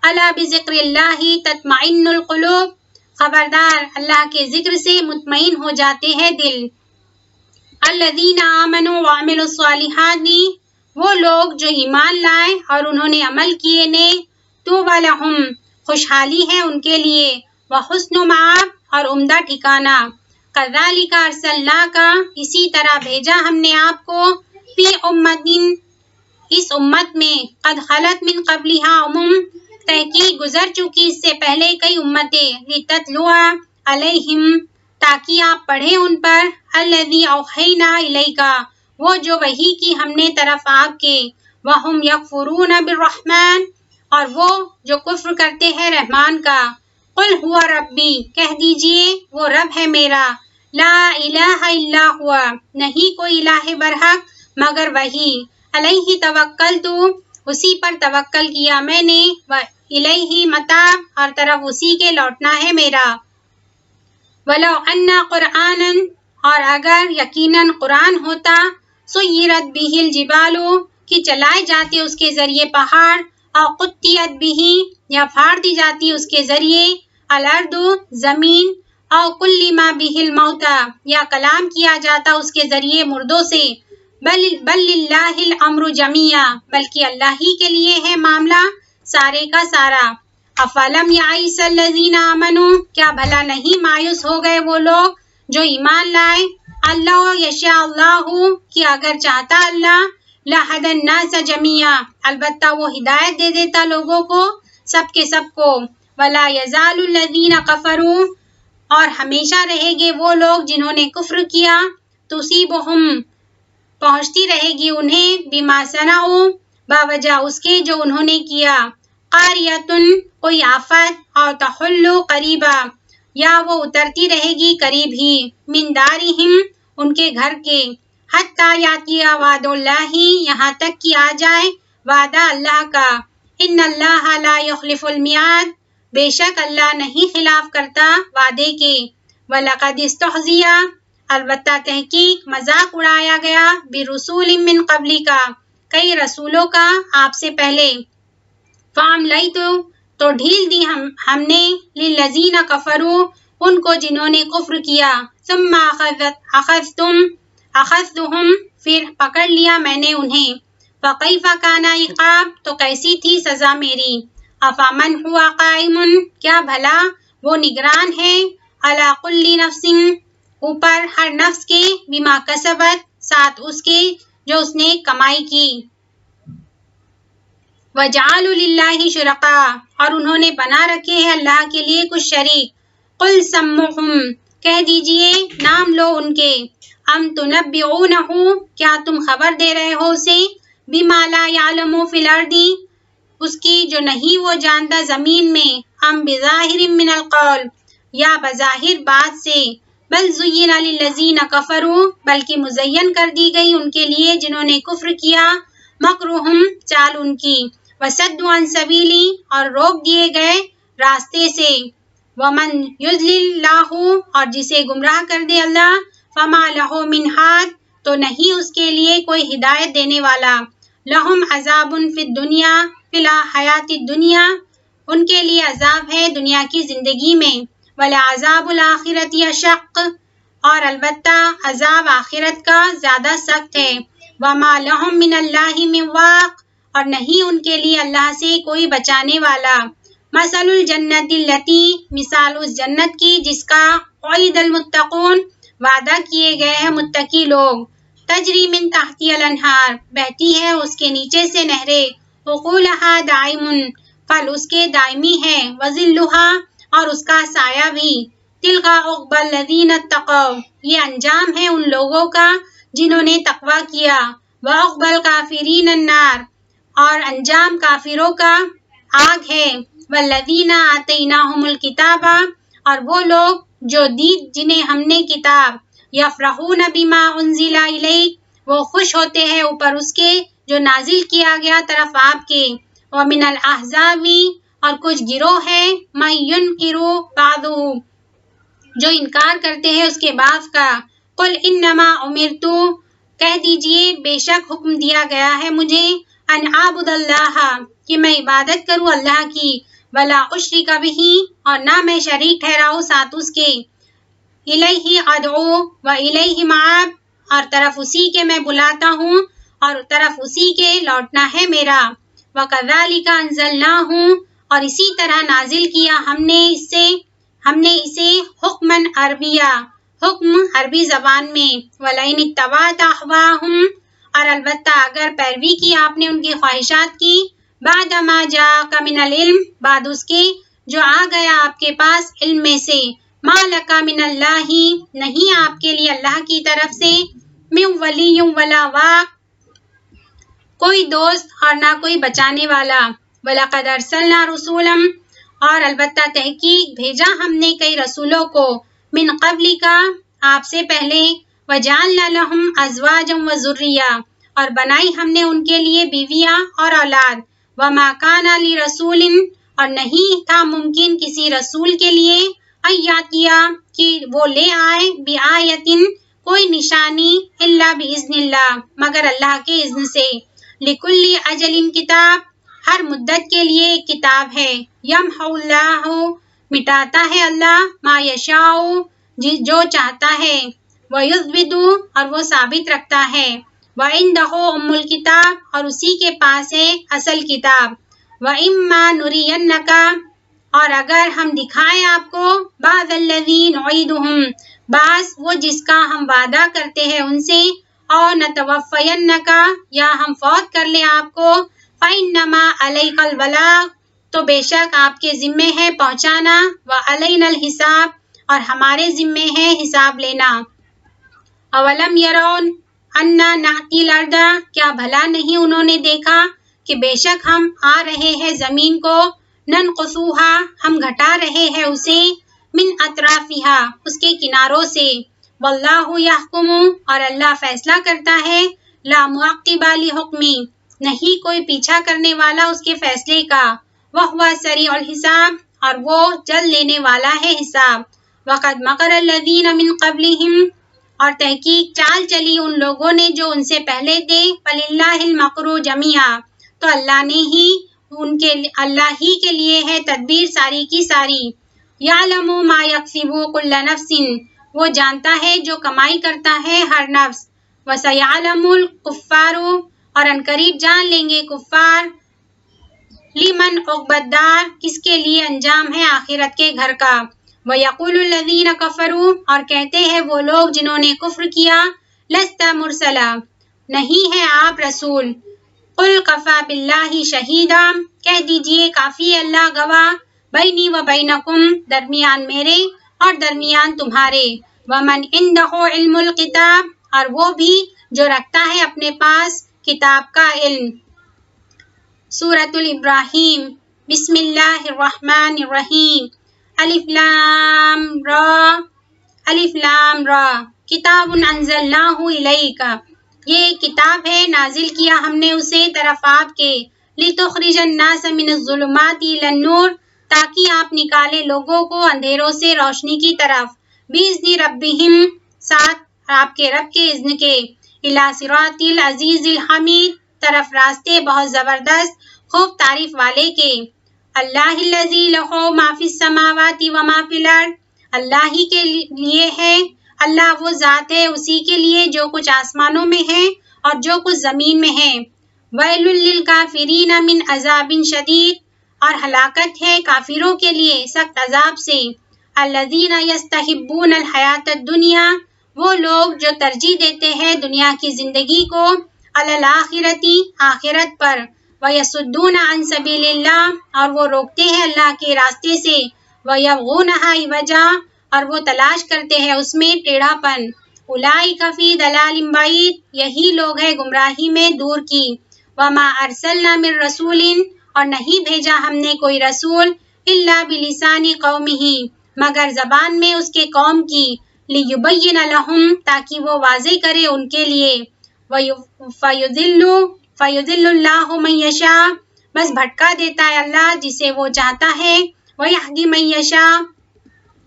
الا بذکر اللہ تطمئن القلوب، خبردار اللہ کے ذکر سے مطمئن ہو جاتے ہیں دل، الذین آمنوا وعملوا الصالحات، وہ لوگ جو ایمان لائے اور انہوں نے عمل کیے نیک، طوبی لہم، خوشحالی ہے ان کے لیے، وحسن مآب، اور عمدہ ٹھکانہ، کذالک ارسلناک، اسی طرح بھیجا ہم نے آپ کو، فی امۃ، اس امت میں، قد خلت من قبلہا تحقیق گزر چکی اس سے پہلے کئی امتیں، لتتلو علیہم، تاکہ آپ پڑھیں ان پر، الذی اوحینا الیک، وہ جو وحی کی ہم نے طرف آپ کے، وہم یکفرون بالرحمن، اور وہ جو کفر کرتے ہیں رحمان کا، قل ہوا ربی، کہہ دیجئے وہ رب ہے میرا، لا الہ الا ہوا، نہیں کوئی الہ برحق مگر وہی، علیہ توکلت، اسی پر توکل کیا میں نے، الیہ متاب، اور طرف اسی کے لوٹنا ہے میرا، ولو ان قرآنا، اور اگر یقیناً قرآن ہوتا، سیرت بہ الجبال، کہ چلائے جاتے اس کے ذریعے پہاڑ، اور قطعت بہ، یا پھاڑ دی جاتی اس کے ذریعے، الارض، زمین، او کلم بہ الموتى، یا کلام کیا جاتا اس کے ذریعے مردوں سے، بل للہ الامر جمیعا، بلکہ اللہ ہی کے لیے ہے معاملہ سارے کا سارا، افلم یعیس الذین آمنوا، کیا بھلا نہیں مایوس ہو گئے وہ لوگ جو ایمان لائے، اللہ یشاء اللہ، کہ اگر چاہتا اللہ، لہدی الناس جمیعا، البتہ وہ ہدایت دے دیتا لوگوں کو سب کے سب کو، ولا یزال الذین کفروا، اور ہمیشہ رہے گے وہ لوگ جنہوں نے کفر کیا، تصیبہم، پہنچتی رہے گی انہیں، بما صنعوا، باوجہ اس کے جو انہوں نے کیا، قاریۃ، کوئی آفت، اور تحل قریبا، یا وہ اترتی رہے گی قریب ہی، من دارہم، ان کے گھر کے، حتی یاتی وعد اللہ، یہاں تک کہ آ جائے وعدہ اللہ کا، ان اللہ لا یخلف المیعاد، بے شک اللہ نہیں خلاف کرتا وعدے کے، وَلَقَدِ اسْتُہْزِئَ، البتہ تحقیق مذاق اڑایا گیا، برسول من قبلک، کئی رسولوں کا آپ سے پہلے، فَأَمْلَيْتُ، تو ڈھیل دی ہم نے، لِلَّذِينَ كَفَرُوا، ان کو جنہوں نے کفر کیا، ثُمَّ أَخَذْتُهُمْ، پھر پکڑ لیا میں نے انہیں، فَكَيْفَ كَانَ عِقَابِ، تو کیسی تھی سزا میری، أَفَمَنْ هُوَ قَائِمٌ، کیا بھلا وہ نگران ہے، عَلَى كُلِّ نَفْسٍ، اوپر ہر نفس کے، بما کسبت، ساتھ اس کے جو اس نے کمائی کی، وَجَعَلُوا لِلَّهِ شُرَكَاءَ، اور انہوں نے بنا رکھے ہیں اللہ کے لیے کچھ شریک، قُلْ سَمُّوهُمْ، کہہ دیجئے نام لو ان کے، ام تنبئونہ، کیا تم خبر دے رہے ہو اسے، بما لا يعلم فی الارض، اس کی جو نہیں وہ جانتا زمین میں، ام بظاہر من القول، یا بظاہر بات سے، بل زین للذین کفروا، بلکہ مزین کر دی گئی ان کے لیے جنہوں نے کفر کیا، مکرہم، چال ان کی، وصدوا عن سبیلی، اور روک دیے گئے راستے سے، ومن یضلل اللہ، اور جسے گمراہ کر دے اللہ، فما لہ من ہاد، تو نہیں اس کے لیے کوئی ہدایت دینے والا، لہم عذاب فی الدنیا، فی الحیات الدنیا، ان کے لیے عذاب ہے دنیا کی زندگی میں، ولعذاب الآخرۃ اشق، اور البتہ عذاب آخرت کا زیادہ سخت ہے، وما لہم من اللہ من واق، اور نہیں ان کے لیے اللہ سے کوئی بچانے والا، مثل الجنت التی، مثال اس جنت کی جس کا وعد المتقون، وعدہ کیے گئے ہیں متقی لوگ، تجری من تحتی الانہار، بہتی ہے اس کے نیچے سے نہریں، وقولہا دائم، پھل اس کے دائمی ہے، وظلھا، اور اس کا سایہ بھی، تلک عقبی الذین اتقوا، یہ انجام ہے ان لوگوں کا جنہوں نے تقوی کیا، وعقبی الکافرین النار، اور انجام کافروں کا آگ ہے، والذین آتیناہم الکتاب، اور وہ لوگ جو دید جنہیں ہم نے کتاب، یفرحون بما انزل الیک، وہ خوش ہوتے ہیں اوپر اس کے جو نازل کیا گیا طرف آپ کے، ومن الاحزاب، اور کچھ گروہ ہے، من ینکر بعضہ، جو انکار کرتے ہیں اس کے بعض کا، قل انما امرت، کہہ دیجئے بے شک حکم دیا گیا ہے مجھے، ان اعبد اللہ، کہ میں عبادت کروں اللہ کی، ولا اشرک بہ، اور نہ میں شریک ٹھہراؤں ساتھ اس کے، الیہ ادعو و الیہ مآب، اور طرف اسی کے میں بلاتا ہوں اور طرف اسی کے لوٹنا ہے میرا، وکذالک انزلناہ، اور اسی طرح نازل کیا ہم نے اسے حکماً عربیہ، حکم عربی زبان میں، وَلَئِنِ اتَّبَعْتَ أَهْوَاءَهُمْ، اور البتہ اگر پیروی کی آپ نے ان کی خواہشات کی، بعد ما جاءک من العلم، بعد اس کے جو آ گیا آپ کے پاس علم میں سے، ما لک من اللہ، نہیں آپ کے لیے اللہ کی طرف سے، من ولی ولا واق، کوئی دوست اور نہ کوئی بچانے والا، وَلَقَدْ أَرْسَلْنَا رُسُولًا، اور البتہ تحقیق بھیجا ہم نے کئی رسولوں کو، من قبل کا، آپ سے پہلے، وَجَعَلْنَا لَهُمْ أَزْوَاجًا وَذُرِّيَّةً، اور بنائی ہم نے ان کے لیے بیویاں اور اولاد، وَمَا كَانَ لِرَسُولٍ، اور نہیں تھا ممکن کسی رسول کے لیے، أَن يَأْتِيَ، کہ وہ لے آئے، بِآیَةٍ، کوئی نشانی، إِلَّا بِإِذْنِ اللَّهِ، مگر اللہ کے اذن سے، لِكُلِّ أَجَلٍ کتاب، ہر مدت کے لیے ایک کتاب ہے، یمحو اللہ، مٹاتا ہے اللہ، ما یشاء، جو چاہتا ہے، ویثبت، اور وہ ثابت رکھتا ہے، وعنده ام الکتاب، اور اسی کے پاس ہے اصل کتاب، وإما نرینک، اور اگر ہم دکھائیں آپ کو، بعض الذی نعیدہم، بعض وہ جس کا ہم وعدہ کرتے ہیں ان سے، اور نتوفینک، یا ہم فوت کر لیں آپ کو، فإنما علیک البلاغ، تو بے شک آپ کے ذمے ہے پہنچانا، وعلینا الحساب، اور ہمارے ذمے ہے حساب لینا، اولم یرون انا نأتی الارض، کیا بھلا نہیں انہوں نے دیکھا کہ بے شک ہم آ رہے ہیں زمین کو، ننقصوها، ہم گھٹا رہے ہیں اسے، من اطرافها، اس کے کناروں سے، واللہ یحکم، اور اللہ فیصلہ کرتا ہے، لا معقب لحکمی، نہیں کوئی پیچھا کرنے والا اس کے فیصلے کا، وَهُوَ سریع الحساب، اور وہ جلد لینے والا ہے حساب، وَقَدْ مَكَرَ الَّذِينَ مِن قَبْلِهِمْ، اور تحقیق چال چلی ان لوگوں نے جو ان سے پہلے تھے، فَلِلَّهِ الْمَكْرُ جَمِيعًا، تو اللہ ہی کے لیے ہے تدبیر ساری کی ساری، يَعْلَمُ مَا يَكْسِبُ كُلُّ نَفْسٍ، وہ جانتا ہے جو کمائی کرتا ہے ہر نفس، وَسَيَعْلَمُ الْكُفَّارُ، اور عنقریب جان لیں گے کفار، لمن عقبی الدار، کس کے لیے انجام ہے آخرت کے گھر کا، وَيَقُولُ الَّذِينَ كَفَرُوا، اور کہتے ہیں وہ لوگ جنہوں نے کفر کیا، لَسْتَ مُرْسَلًا، نہیں ہے آپ رسول، قُلْ كَفَى بِاللَّهِ شَهِيدًا، کہہ دیجئے کافی ہے اللہ گواہ، بینی و بینکم، درمیان میرے اور درمیان تمہارے، وَمَنْ عِنْدَهُ عِلْمُ الْكِتَابِ، اور وہ بھی جو رکھتا ہے اپنے پاس کتاب کا علم۔ سورۃ الابراہیم، بسم اللہ الرحمن الرحیم، الف لام را، کتاب انزلناہ الیک، یہ ایک کتاب ہے نازل کیا ہم نے اسے طرف آپ کے، لتخرج الناس من الظلمات الی النور، تاکہ آپ نکالے لوگوں کو اندھیروں سے روشنی کی طرف، باذن ربہم، ساتھ آپ کے رب کے اذن کے، الی صراط العزیز الحمید، طرف راستے بہت زبردست خوب تعریف والے کے، اللہ الذی لہ ما فی السماوات و ما فی الارض، اللہ ہی کے لیے ہے، اللہ وہ ذات ہے اسی کے لیے جو کچھ آسمانوں میں ہے اور جو کچھ زمین میں ہے، ویل للکافرین من عذاب شدید، اور ہلاکت ہے کافروں کے لیے سخت عذاب سے، الذین یستحبون الحیاۃ الدنیا، وہ لوگ جو ترجیح دیتے ہیں دنیا کی زندگی کو، علی الآخرۃ، آخرت پر، وَيَصُدُّونَ عَن سَبِيلِ اللَّهِ، اور وہ روکتے ہیں اللہ کے راستے سے، وَيَبْغُونَهَا عِوَجًا، اور وہ تلاش کرتے ہیں اس میں ٹیڑھا پن، أُولَٰئِکَ فِی ضَلَالٍ بَعِیدٍ، یہی لوگ ہیں گمراہی میں دور کی، وَمَا أَرْسَلْنَا مِن رَّسُولٍ، اور نہیں بھیجا ہم نے کوئی رسول، إِلَّا بِلِسَانِ قَوْمِهِ، مگر زبان میں اس کے قوم کی، لیبین لہم تاکہ وہ واضح کرے ان کے لیے، فیضل اللہ من یشاء بس بھٹکا دیتا ہے اللہ جسے وہ چاہتا ہے، ویہدی من یشاء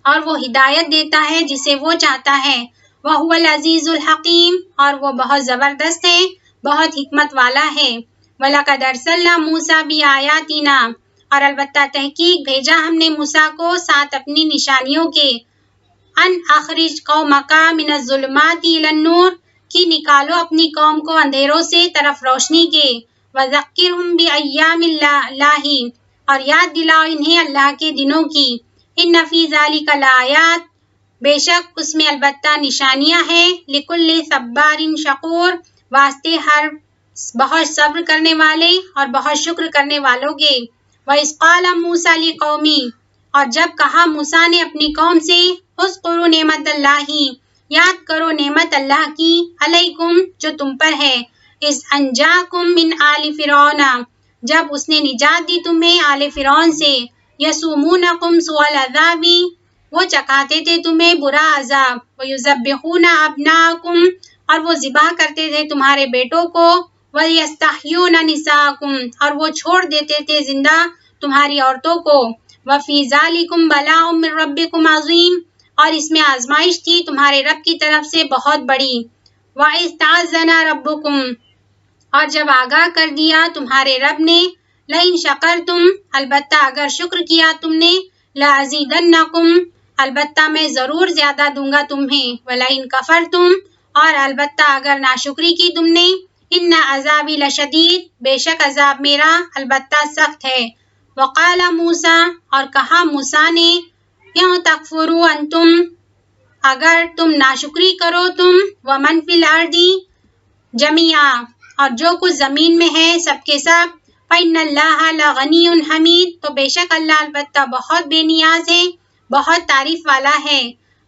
اور وہ ہدایت دیتا ہے جسے وہ چاہتا ہے، وہو العزیز الحکیم اور وہ بہت زبردست ہے، بہت حکمت والا ہے۔ وَلَقَدْ أَرْسَلْنَا مُوسَىٰ بِآيَاتِنَا اور البتہ تحقیق بھیجا ہم نے موسیٰ کو ساتھ اپنی نشانیوں کے، ان اخرج قومک من الظلمات الی النور کی نکالو اپنی قوم کو اندھیروں سے طرف روشنی کے، وذکرہم بایام اللہ اور یاد دلاؤ انہیں اللہ کے دنوں کی، ان فی ذلک لآیات بے شک اس میں البتہ نشانیاں ہیں، لکل صبار شکور واسطے ہر بہت صبر کرنے والے اور بہت شکر کرنے والوں کے۔ وَإِذْ قَالَ مُوسَىٰ لِقَوْمِهِ اور جب کہا موسیٰ نے اپنی قوم سے، اذکروا نعمت اللہ یاد کرو نعمت اللہ کی، علیکم جو تم پر ہے، اذ انجاکم من آل فرعون جب اس نے نجات دی تمہیں آل فرعون سے، یسومونکم سوء العذاب وہ چکھاتے تھے تمہیں برا عذاب، ویذبحون ابناءکم اور وہ ذبح کرتے تھے تمہارے بیٹوں کو، وَيَسْتَحْيُونَ نِسَاءَكُمْ اور وہ چھوڑ دیتے تھے زندہ تمہاری عورتوں کو، وَفِي ذَلِكُمْ بَلَاءٌ مِّن رَبِّكُمْ عَظِيمٌ اور اس میں آزمائش تھی تمہارے رب کی طرف سے بہت بڑی، وَإِذْ تَعَذَّنَ رَبُّكُمْ اور جب آگاہ کر دیا تمہارے رب نے، لَئِن شَكَرْتُمْ البتہ اگر شکر کیا تم نے، لَأَزِيدَنَّكُمْ البتہ میں ضرور زیادہ دوں گا تمہیں، وَلَئِن كَفَرْتُمْ اور البتہ اگر ناشکری کی تم نے، ان عذابی لشدید بے شک عذاب میرا البتہ سخت ہے۔ وقال موسیٰ اور کہا موسیٰ نے، یوں تکفروا انتم اگر تم ناشکری کرو تم، ومن فی الارض جميعا اور جو کچھ زمین میں ہے سب کے سب، فإن اللہ لغنی حمید تو بے شک اللہ البتہ بہت بے نیاز ہے، بہت تعریف والا ہے۔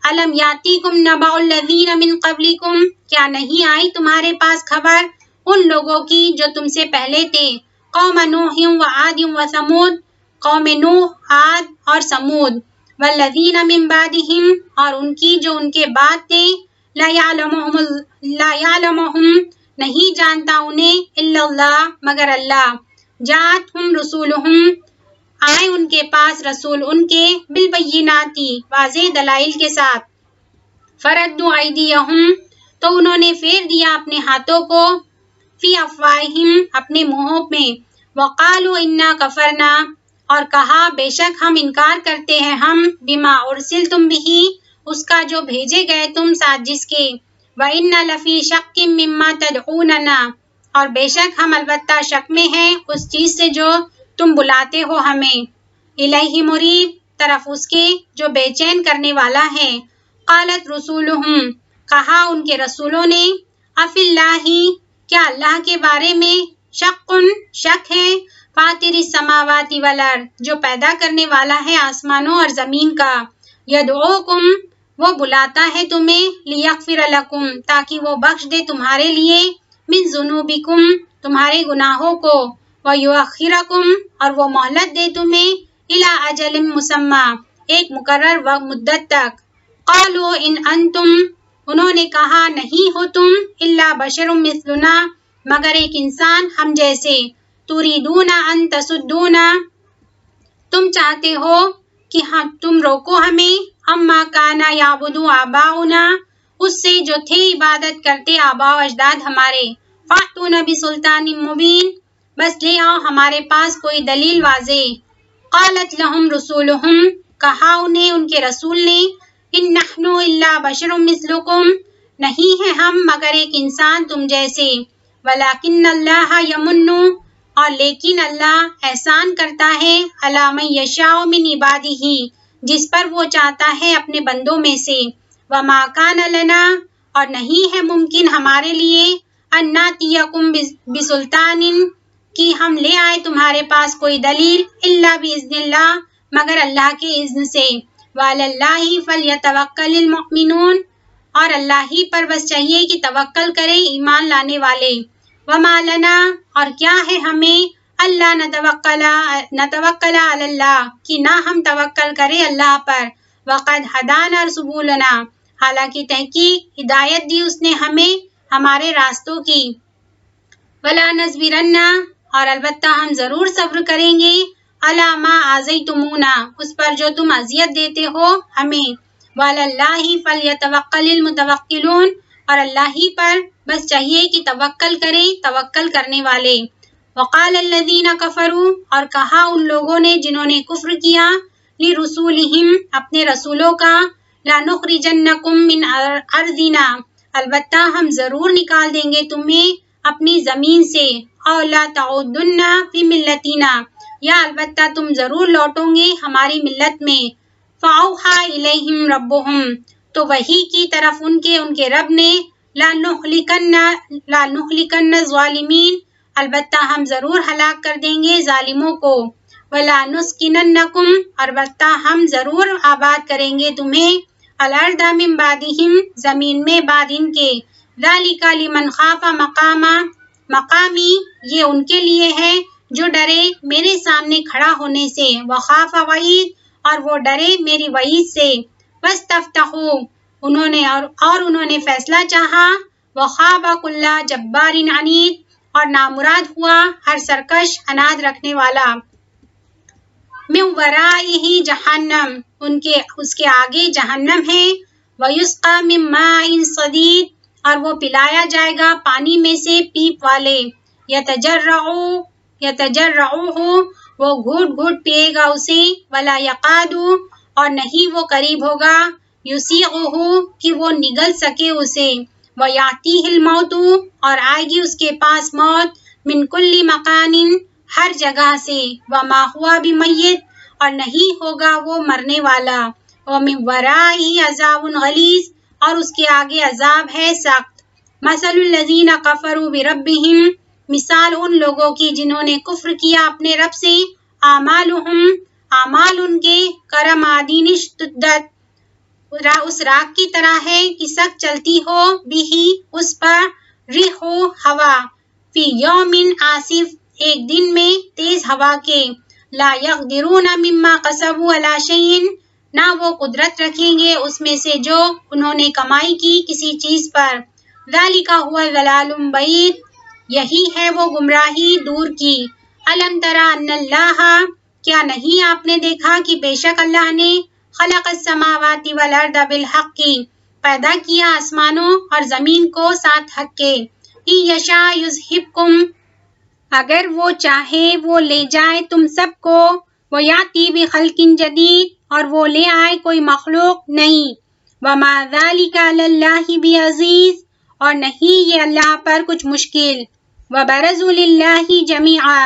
الم یاتیکم نبأ الذین من قبلکم کیا نہیں آئی تمہارے پاس خبر ان لوگوں کی جو تم سے پہلے تھے، قوم نوح و عاد و ثمود قوم نوح عاد اور ثمود، والذین من بعدہم اور ان کی جو ان کے بعد تھے، لا یعلمہم نہیں جانتا انہیں الا اللہ مگر اللہ، جاءتہم رسولہم آئے ان کے پاس رسول ان کے، بالبینات واضح دلائل کے ساتھ، فردوا ایدیہم تو انہوں نے پھیر دیا اپنے ہاتھوں کو، فی افواہہم اپنے منہوں میں، وقالوا انا کفرنا اور کہا بے شک ہم انکار کرتے ہیں ہم، بما ارسلتم بہ اس کا جو بھیجے گئے تم ساتھ جس کے، وَإِنَّ لَفِي شَكٍّ مِّمَّا تَدْعُونَنَا اور بے شک ہم البتہ شک میں ہیں اس چیز سے جو تم بلاتے ہو ہمیں، الیہ مریب طرف اس کے جو بے چین کرنے والا ہے۔ قالت رسولہم کہا ان کے رسولوں نے، افی اللہ کیا اللہ کے بارے میں، شک ہے، فاطر السماوات والارض جو پیدا کرنے والا ہے آسمانوں اور زمین کا، یدعوکم وہ بلاتا ہے تمہیں، لیغفر لکم تاکہ وہ بخش دے تمہارے لیے، من ذنوبکم تمہارے گناہوں کو، ویؤخرکم اور وہ مہلت دے تمہیں، الی اجل مسمی ایک مقرر مدت تک۔ قالوا ان انتم انہوں نے کہا نہیں ہو تم، الا بشر مثلنا مگر ایک انسان ہم جیسے، تريدون ان تصدونا تم چاہتے ہو کہ تم روکو ہمیں، اما کان یعبد آباؤنا اس سے جو تھے عبادت کرتے آباء و اجداد ہمارے، فاتونا بسلطان مبین بس لے آؤ ہمارے پاس کوئی دلیل واضح۔ قالت لہم رسولہم کہا انہیں ان کے رسول نے، ان نحن الا بشر مثلکم نہیں ہے ہم مگر ایک انسان تم جیسے، ولکن اللہ یمن اور لیکن اللہ احسان کرتا ہے، علی من یشاء من عبادہ جس پر وہ چاہتا ہے اپنے بندوں میں سے، وما کان لنا اور نہیں ہے ممکن ہمارے لیے، ان ناتیکم بسلطان کہ ہم لے آئے تمہارے پاس کوئی دلیل، الا باذن اللہ مگر اللہ کے اذن سے، وعلی اللہ فلیتوکل المؤمنون اور اللہ ہی پر بس چاہیے کہ توکل کرے ایمان لانے والے، وما لنا اور کیا ہے ہمیں، اللہ نتوکل علی اللہ کہ نہ ہم توکل کرے اللہ پر، وقد ہدانا سبلنا، حالانکہ تحقیق ہدایت دی اس نے ہمیں ہمارے راستوں کی، ولا نصبرن، اور البتہ ہم ضرور صبر کریں گے، علی ما آذیتمونا، اس پر جو تم اذیت دیتے ہو ہمیں، وعلی اللہ فلیتوکل المتوکلون، اور اللہ ہی پر بس چاہیے کہ توکل کریں توکل کرنے والے۔ وقال الذین کفروا، اور کہا ان لوگوں نے جنہوں نے کفر کیا، لرسولہم، اپنے رسولوں کا، لنخرجنکم من ارضنا، البتہ ہم ضرور نکال دیں گے تمہیں اپنی زمین سے، او لا تعودن فی ملتنا، یا البتہ تم ضرور لوٹو گے ہماری ملت میں۔ فاوحی الیہم ربہم، تو وحی کی طرف ان کے رب نے، لنہلکن الظالمین، البتہ ہم ضرور ہلاک کر دیں گے ظالموں کو، ولا نسکننکم، البتہ ہم ضرور آباد کریں گے تمہیں، الارض من بعدہم، زمین میں بعد ان کے، ذالک لمن خاف مقامی، یہ ان کے لیے ہے جو ڈرے میرے سامنے کھڑا ہونے سے، وخاف وعید، اور وہ ڈرے میری وعید سے، واستفتحوا، انہوں نے فیصلہ چاہا، وخاب کل جبار عنید، اور نامراد ہوا ہر سرکش اناد رکھنے والا، من ورائہ جہنم، اس کے آگے جہنم ہے، ویسقی من ماء صدید، اور وہ پلایا جائے گا پانی میں سے پیپ والے، یتجرعہ، وہ گھوٹ گھوٹ پیے گا اسے، ولا یقاد، اور نہیں وہ قریب ہوگا، یسیغہ، کہ وہ نگل سکے اسے، ویاتیہ الموت، اور آئے گی اس کے پاس موت، من کل مکان، ہر جگہ سے، وما ہوا بمیت، اور نہیں ہوگا وہ مرنے والا، ومن ورائہ عذاب غلیظ، اور اس کے آگے عذاب ہے سخت۔ مثل الذین کفروا بربہم، مثال ان لوگوں کی جنہوں نے کفر کیا اپنے رب سے، اعمالہم، اعمال ان کے، کرمادین اشتدت، اس راگ کی طرح ہے کہ سخت چلتی ہو، بھی اس پر، ریح ہوا، فی یوم آصف، ایک دن میں تیز ہوا کے، لا یقدرون مما کسبوا علی شیء، نہ وہ قدرت رکھیں گے اس میں سے جو انہوں نے کمائی کی کسی چیز پر، ذالک هو الضلال البعید، یہی ہے وہ گمراہی دور کی۔ الم تری ان اللہ، کیا نہیں آپ نے دیکھا کہ بے شک اللہ نے، خلق السماوات والارض بالحق، پیدا کیا آسمانوں اور زمین کو ساتھ حق کے، ان یشاء یذہبکم، اگر وہ چاہے وہ لے جائے تم سب کو، ویاتی بخلق جدید، اور وہ لے آئے کوئی مخلوق نئی، وما ذلک علی اللہ بعزیز، اور نہیں یہ اللہ پر کچھ مشکل، وبرزوا للہ جمیعا،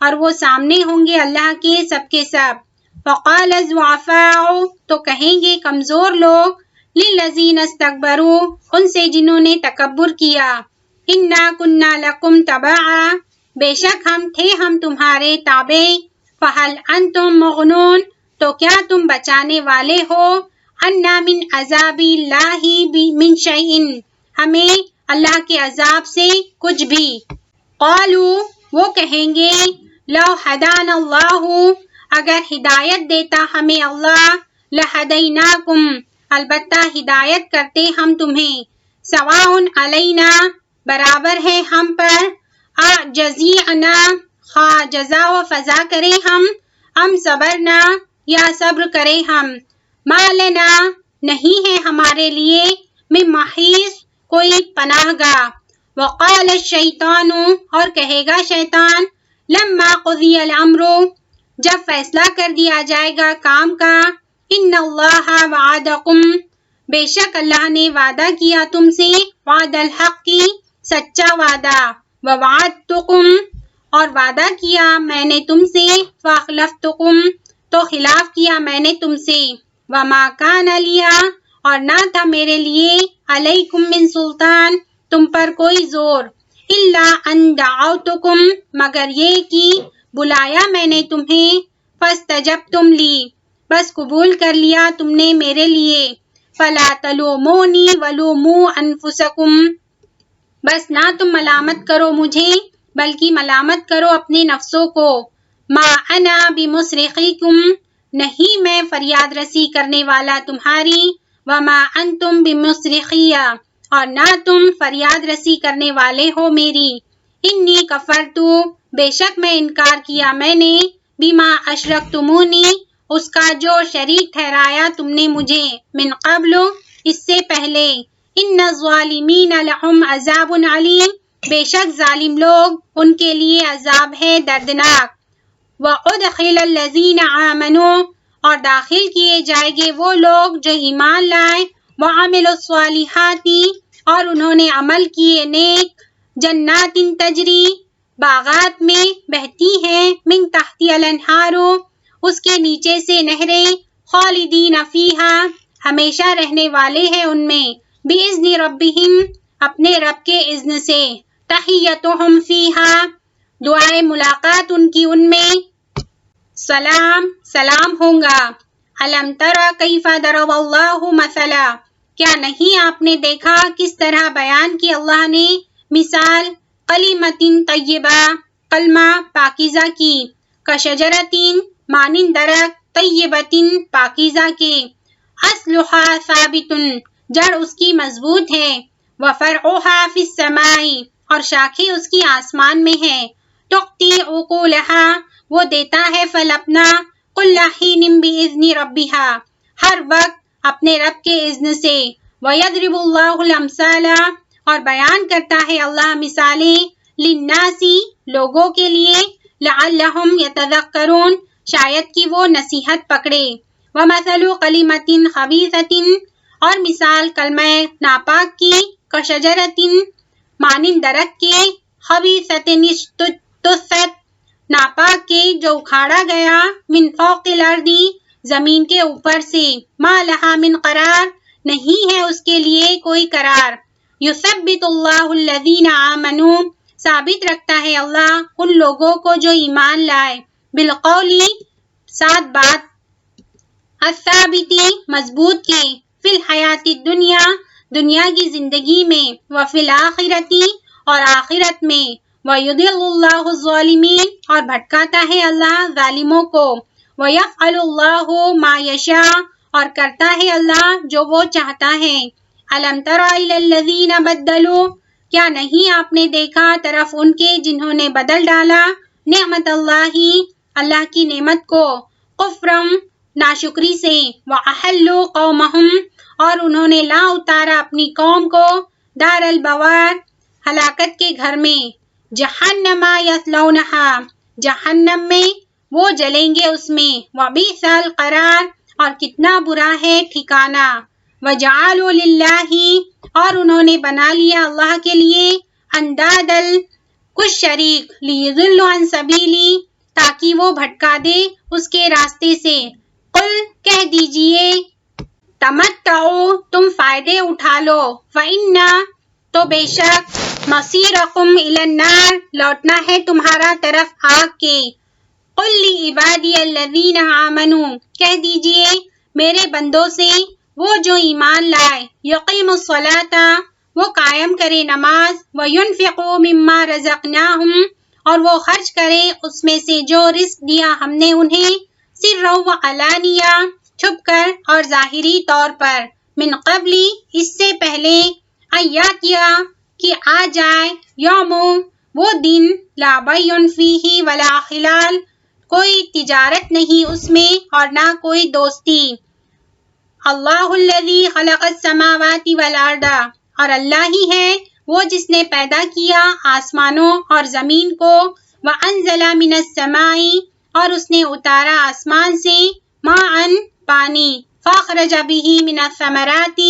اور وہ سامنے ہوں گے اللہ کے سب، فقال الضعفاء، تو کہیں گے کمزور لوگ، للذین استکبروا، ان سے جنہوں نے تکبر کیا، انا کنا لکم تبعا، بے شک ہم تھے تمہارے تابع، فہل انتم مغنون، تو کیا تم بچانے والے ہو، انا من عذاب اللہ من شیء، ہمیں اللہ کے عذاب سے کچھ بھی، قالوا، وہ کہیں گے، لو ہدانا اللہ، اگر ہدایت دیتا ہمیں اللہ، لہدیناکم، البتہ ہدایت کرتے ہم تمہیں، سواء علینا، برابر ہے ہم پر، جزیعنا، خواہ جزا و فضا کرے ہم صبرنا، یا صبر کرے ہم، ما لنا، نہیں ہے ہمارے لیے، من محیص، کوئی پناہ گاہ، وقال الشیطان، اور کہے گا شیطان، لما قضی الامر، جب فیصلہ کر دیا جائے گا کام کا، ان اللہ وعدکم، بے شک اللہ نے وعدہ کیا تم سے، وعد الحق کی، سچا وعدہ، ووعدتکم، اور وعدہ کیا میں نے تم سے، فاخلفتکم، تو خلاف کیا میں نے تم سے، وما کان لی، اور نہ تھا میرے لیے، علیکم من سلطان، تم پر کوئی زور، الا ان دعوتکم، مگر یہ کہ بلایا میں نے تمہیں، فاستجبتم لی، بس قبول کر لیا تم نے میرے لیے، فلا تلومونی ولوموا انفسکم، بس نہ تم ملامت کرو مجھے بلکہ ملامت کرو اپنے نفسوں کو، ما انا بمصرخکم، نہیں میں فریاد رسی کرنے والا تمہاری، وما انتم بمصرخیہ، اور نہ تم فریاد رسی کرنے والے ہو میری، انی کفرتو، بے شک میں انکار کیا میں نے، بما اشرکتمونی، اس کا جو شریک ٹھہرایا تم نے مجھے، من قبل، اس سے پہلے، ان الظالمین لہم عذاب علیم، بے شک ظالم لوگ ان کے لیے عذاب ہے دردناک، وَأُدْخِلَ الَّذِينَ آمَنُوا، اور داخل کیے جائیں گے وہ لوگ جو ایمان لائے، وَعَمِلُوا الصَّالِحَاتِ، اور انہوں نے عمل کیے نیک، جنات تجری، باغات میں بہتی ہیں، من تحتی الانہار، اس کے نیچے سے نہریں، خالدین فیہا، ہمیشہ رہنے والے ہیں ان میں، بِإِذْنِ رَبِّهِمْ، اپنے رب کے اذن سے، تحیتہم فیہا، دعائے ملاقات ان کی ان میں، سلام، سلام ہوگا، الم تر کیف ضرب اللہ مثلا، کیا نہیں آپ نے دیکھا کس طرح بیان کی اللہ نے مثال، کلمۃ طیبہ، کلمہ پاکیزہ کی، کشجرۃ، مانند درخت، طیبۃ، پاکیزہ کے، اصلھا ثابت، جڑ اس کی مضبوط ہے، وفرعھا فی السماء، اور شاخیں اس کی آسمان میں ہے، تؤتی عقولھا، وہ دیتا ہے پھل اپنا، کل حین باذن ربھا، ہر وقت اپنے رب کے اذن سے، ویضرب اللہ الامثال، اور بیان کرتا ہے اللہ مثالیں، للناس، لوگوں کے لیے، لعلہم یتذکرون، شاید کہ وہ نصیحت پکڑے، ومثل کلمۃ خبیثۃ، اور مثال کلمہ ناپاک کی، کشجرۃ، مانند درخت کے، خبیثۃ اجتثت، ناپاک کے جو اکھاڑا گیا، من فوق الارض، زمین کے اوپر سے، ما لہا من قرار، نہیں ہے اس کے لیے کوئی قرار، یثبت اللہ الذین آمنوا، ثابت رکھتا ہے اللہ ان لوگوں کو جو ایمان لائے، بالقول، ساتھ بات، الثابت، مضبوط کے، فی الحیات الدنیا، دنیا کی زندگی میں، وفی الآخرۃ، اور آخرت میں، وَيُضِلُّ اللَّهُ الظَّالِمِينَ، اور بھٹکاتا ہے اللہ ظالموں کو، وَيَفْعَلُ اللَّهُ مَا يَشَاءُ، اور کرتا ہے اللہ جو وہ چاہتا ہے، أَلَمْ تَرَ إِلَى الَّذِينَ بَدَّلُوا، کیا نہیں آپ نے دیکھا طرف ان کے جنہوں نے بدل ڈالا، نعمت اللہ، اللہ کی نعمت کو، کفرم، ناشکری سے، وَأَحَلُّوا قَوْمَهُمْ، اور انہوں نے لا اتارا اپنی قوم کو، دار البوار، ہلاکت کے گھر میں، جہنم یصلونھا، جہنم میں وہ جلیں گے اس میں، وبئس القرار، اور کتنا برا ہے ٹھکانہ، وجعلوا للہ، اور انہوں نے بنا لیا اللہ کے لیے، اندادل، کچھ شریک، لیضلوا عن سبیلی، تاکہ وہ بھٹکا دے اس کے راستے سے، قل، کہہ دیجئے، تمتعوا، تم فائدے اٹھا لو، فإن، تو بے شک، مصیرکم الی النار، لوٹنا ہے تمہارا طرف آگ کے، قل لعبادی الذین آمنوا، کہہ دیجئے میرے بندوں سے، وہ جو ایمان لائے، یقیموا الصلاۃ، وہ قائم کرے نماز، وینفقوا مما رزقناہم، اور وہ خرچ کرے اس میں سے جو رزق دیا ہم نے انہیں، سرا وعلانیہ، چھپ کر اور ظاہری طور پر، من قبل، اس سے پہلے، ایاتیا، کہ آ جائے، یوم، وہ دن، لا بیع فیہ ولا خلال، کوئی تجارت نہیں اس میں اور نہ کوئی دوستی، اللہ الذی خلق السماوات والارض، اور اللہ ہی ہے وہ جس نے پیدا کیا آسمانوں اور زمین کو، وانزل من السماء، اور اس نے اتارا آسمان سے، ماء، پانی، فاخرج بہ من الثمرات،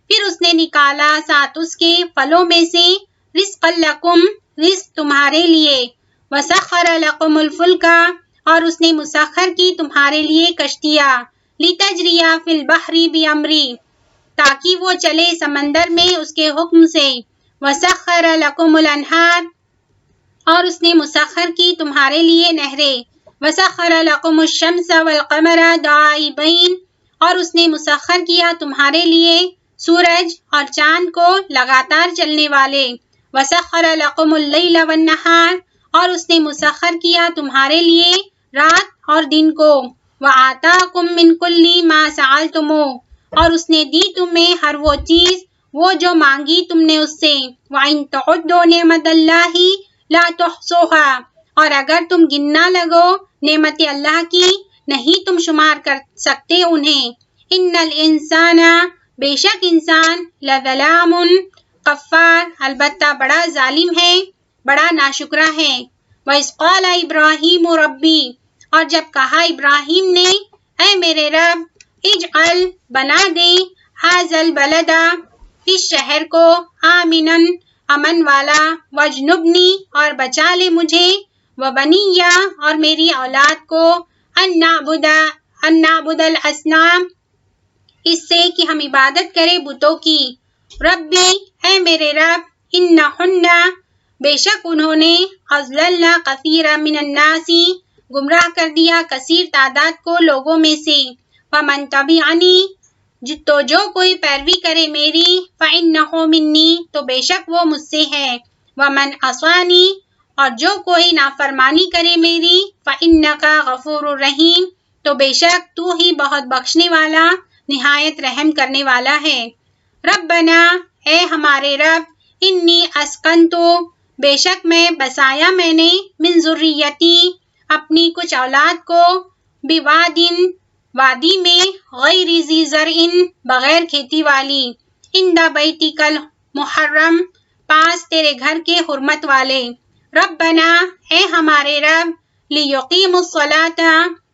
پھر اس نے نکالا ساتھ اس کے پھلوں میں سے، رزقا لکم، رزق تمہارے لیے، وسخر لکم الفلک، اور اس نے مسخر کی تمہارے لیے کشتیاں، لتجری فی البحر بامری، تاکہ وہ چلے سمندر میں اس کے حکم سے، وسخر لکم الانہار، اور اس نے مسخر کی تمہارے لیے نہریں، وسخر لکم الشمس والقمر دائبین، اور اس نے مسخر کیا تمہارے لیے سورج اور چاند کو لگاتار چلنے والے، وسخر لکم اللیل والنہار، اور اس نے مسخر کیا تمہارے لیے رات اور دن کو، وَآتَاكُم مِّن كُلِّ مَا سَأَلْتُمُوهُ اور اس نے دی تمہیں ہر وہ چیز وہ جو مانگی تم نے اس سے. وَإِن تَعُدُّوا نِعْمَتَ اللَّهِ لَا تُحْصُوهَا اور اگر تم گننا لگو نعمت اللہ کی نہیں تم شمار کر سکتے انہیں. إِنَّ الْإِنسَانَ بے شک انسان لَظَلَامٌ کفار البتہ بڑا ظالم ہے بڑا ناشکرا ہے. وَإِذْ قَالَ إِبْرَاهِيمُ رَبِّي اور جب کہا ابراہیم نے اے میرے رب اجعل بنا دے ھذا البلد اس شہر کو آمنا امن والا وجنبنی اور بچا لے مجھے وبنیہ اور میری اولاد کو ان نعبد الاصنام اس سے کہ ہم عبادت کریں بتوں کی. ربی اے میرے رب انہن بے شک انہوں نے اضللن کثیرا من الناس گمراہ کر دیا کثیر تعداد کو لوگوں میں سے. ومن تبعنی تو جو کوئی پیروی کرے میری فإنہ منی تو بے شک وہ مجھ سے ہے. ومن عصانی اور جو کوئی نافرمانی کرے میری فإنک غفور الرحیم تو بے شک تو ہی بہت بخشنے والا نہایت رحم کرنے والا ہے. ربنا اے ہمارے رب انی اسکنتو بے شک میں بسایا میں نے من ذریتی اپنی کچھ اولاد کو بوادن وادی میں غیر ذی زرع بغیر کھیتی والی عند بیتک المحرم پاس تیرے گھر کے حرمت والے. ربنا اے ہمارے رب لیقیموا الصلاۃ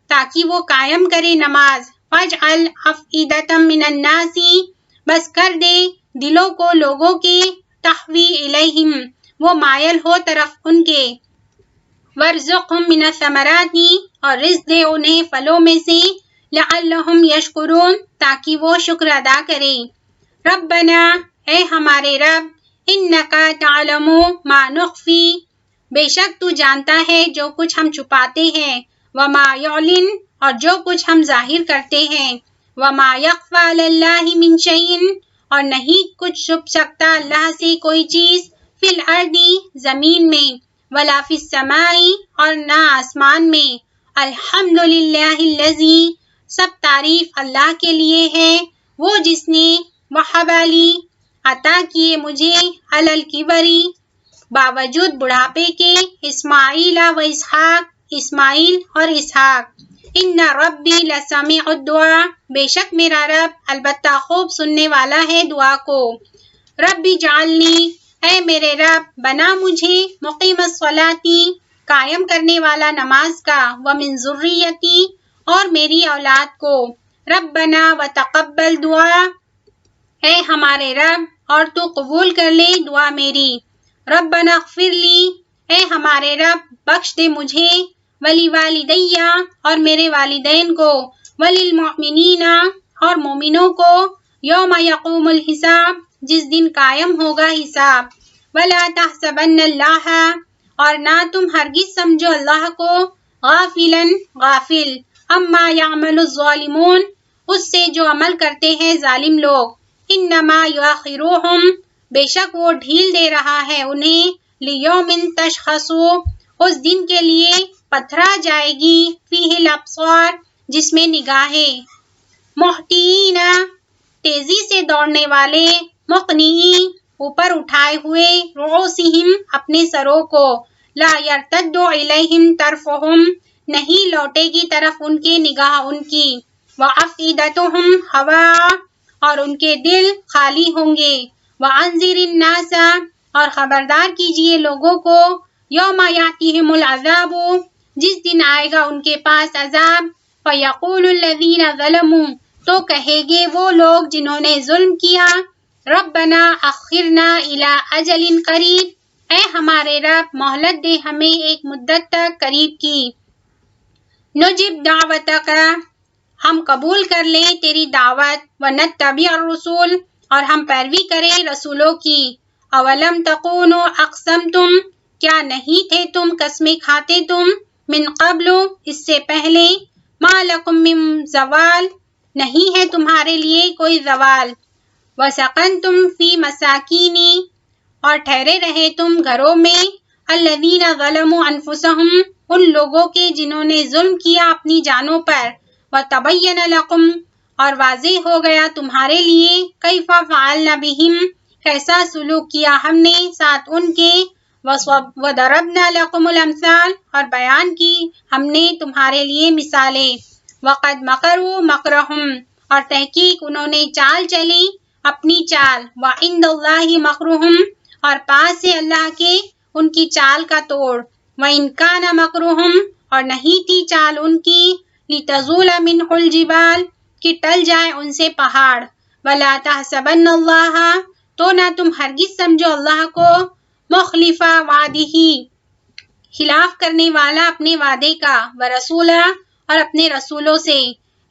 تاکہ وہ قائم کرے نماز. فاجعل افئدۃ من الناس بس کر دے دلوں کو لوگوں کے تحوی الیہم وہ مائل ہو طرف ان کے. وارزقہم من الثمرات اور رزق دے انہیں پھلوں میں سے لعلہم یشکرون تاکہ وہ شکر ادا کریں. ربنا اے ہمارے رب انک تعلم ما نخفی بے شک تو جانتا ہے جو کچھ ہم چھپاتے ہیں وما یعلن اور جو کچھ ہم ظاہر کرتے ہیں. وما یخفی علی اللہ من شیء اور نہیں کچھ چھپ سکتا اللہ سے کوئی چیز فی الارض زمین میں ولا فی السماء اور نہ آسمان میں. الحمدللہ الذی سب تعریف اللہ کے لیے ہے وہ جس نے وہب لی عطا کیے مجھے علی الکبر باوجود بڑھاپے کے اسماعیل و اسحاق اسماعیل اور اسحاق. ان ربی لسمیع الدعاء بے شک میرا رب البتہ خوب سننے والا ہے دعا کو. ربی جعلنی اے میرے رب بنا مجھے مقیم الصلاۃ قائم کرنے والا نماز کا ومن ذریتی اور میری اولاد کو. ربنا وتقبل دعا اے ہمارے رب اور تو قبول کر لے دعا میری. ربنا اغفر لی اے ہمارے رب بخش دے مجھے ولی والدیہ اور میرے والدین کو وللمؤمنین اور مومنوں کو یوم یقوم الحساب جس دن قائم ہوگا حساب. ولا تحسبن اللہ اور نہ تم ہرگز سمجھو اللہ کو غافلا غافل اما یعمل الظالمون اس سے جو عمل کرتے ہیں ظالم لوگ. انما یؤخرھم بے شک وہ ڈھیل دے رہا ہے انہیں لیوم تشخص اس دن کے لیے پتھرا جائے گی فیہ الابصار جس میں نگاہیں. محتین تیزی سے دوڑنے والے مقنعی اوپر اٹھائے ہوئے رؤوسہم اپنے سروں کو لا یرتد الیہم طرفہم نہیں لوٹے گی طرف ان کے نگاہ ان کی. وافئدتہم ہواء اور ان کے دل خالی ہوں گے. وانذر الناس اور خبردار کیجئے لوگوں کو یوم یاتیہم العذاب جس دن آئے گا ان کے پاس عذاب. فیقول الذین ظلموا تو کہے گے وہ لوگ جنہوں نے ظلم کیا ربنا اخرنا الی اجل قریب اے ہمارے رب مہلت دے ہمیں ایک مدت تک قریب کی. نجب دعوتک ہم قبول کر لیں تیری دعوت ونتبع الرسول اور ہم پیروی کریں رسولوں کی. اولم تکونوا اقسمتم کیا نہیں تھے تم قسمیں کھاتے تم من قبل اس سے پہلے ما لکم من زوال نہیں ہے تمہارے لیے کوئی زوال. وسکنتم فی مساکین اور ٹھہرے رہے تم گھروں میں الذین ظلموا انفسہم ان لوگوں کے جنہوں نے ظلم کیا اپنی جانوں پر. وَتَبَيَّنَ لَكُمْ اور واضح ہو گیا تمہارے لیے کیف فعلنا بہم کیسا سلوک کیا ہم نے ساتھ ان کے وَضَرَبْنَا لَكُمُ الْأَمْثَالَ اور بیان کی ہم نے تمہارے لیے مثالیں وَقَدْ مَكَرُوا مَكْرَهُمْ اور تحقیق انہوں نے چال چلی اپنی چال وَعِنْدَ اللَّهِ مَكْرُهُمْ اور پاس ہے اللہ کے ان کی چال کا توڑ وَإِنْ كَانَ مَكْرُهُمْ اور نہیں تھی چال ان کی لِتَزُولَ مِنْهُ الْجِبَالُ کہ ٹل جائے ان سے پہاڑ وَلَا تَحْسَبَنَّ اللَّهَ تو نہ تم ہرگز سمجھو اللہ کو مخلف وعدہ خلاف کرنے والا اپنے وعدے کا ورسولہ اور اپنے رسولوں سے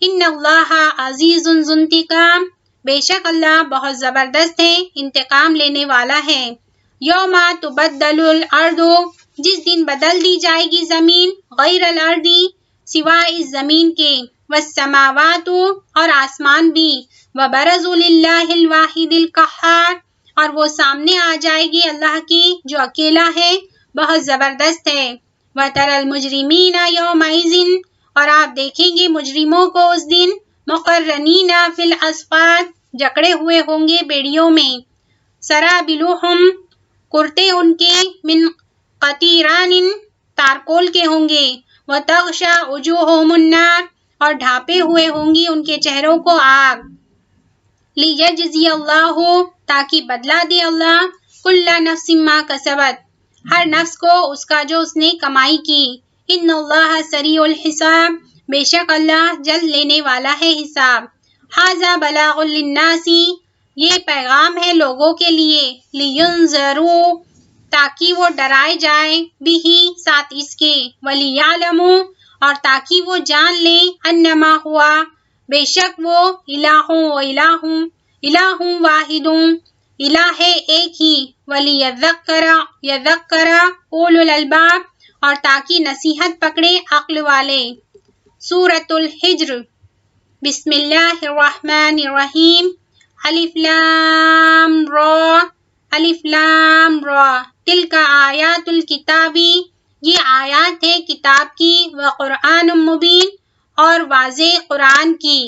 ان اللہ عزیز ذو انتقام بے شک اللہ بہت زبردست ہے انتقام لینے والا ہے یوم تبدل الارض جس دن بدل دی جائے گی زمین غیر الارض سوائے اس زمین کے والسماوات اور آسمان بھی وبرزوا للہ الواحد القہار اور وہ سامنے آ جائے گی اللہ کی جو اکیلا ہے بہت زبردست ہے وَتَرَى الْمُجْرِمِينَ يَوْمَئِذٍ اور آپ دیکھیں گے مجرموں کو اس دن مقرنین فی الاصفاد جکڑے ہوئے ہوں گے بیڑیوں میں سرابلوہم کرتے ان کے من قطیران تارکول کے ہوں گے وَتَغْشَى وُجُوهُهُمُ النَّارُ اور ڈھانپے ہوئے ہوں گی ان کے چہروں کو آگ لِيَجْزِيَ اللَّهُ تاکہ بدلہ دے اللہ كُلَّ نَفْسٍ مَا كَسَبَتْ ہر نفس کو اس کا جو اس نے کمائی کی ان اللہ سریع الحساب بے شک اللہ جلد لینے والا ہے حساب ھذا بلاغ للناس یہ پیغام ہے لوگوں کے لیے لینذروا تاکہ وہ ڈرائے جائیں بھی ساتھ اس کے ولیعلموا اور تاکہ وہ جان لیں انما ہوا بے شک وہ الہ واحد الہ ہے ایک ہی ولیذکر اولو الالباب اور تاکہ نصیحت پکڑے عقل والے سورۃ الحجر بسم اللہ الرحمن الرحیم الف لام را تلک آیات الکتابی یہ آیات ہے کتاب کی وقرآن مبین اور واضح قرآن کی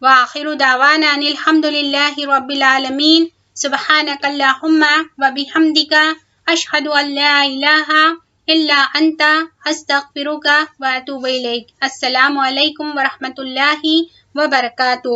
وآخر دعوانا ان الحمد للہ رب العالمین سبحانک اللہم وبحمدک اشہد ان لا الہ الا انت استغفرک واتوب الیک السلام علیکم ورحمۃ اللہ وبرکاتہ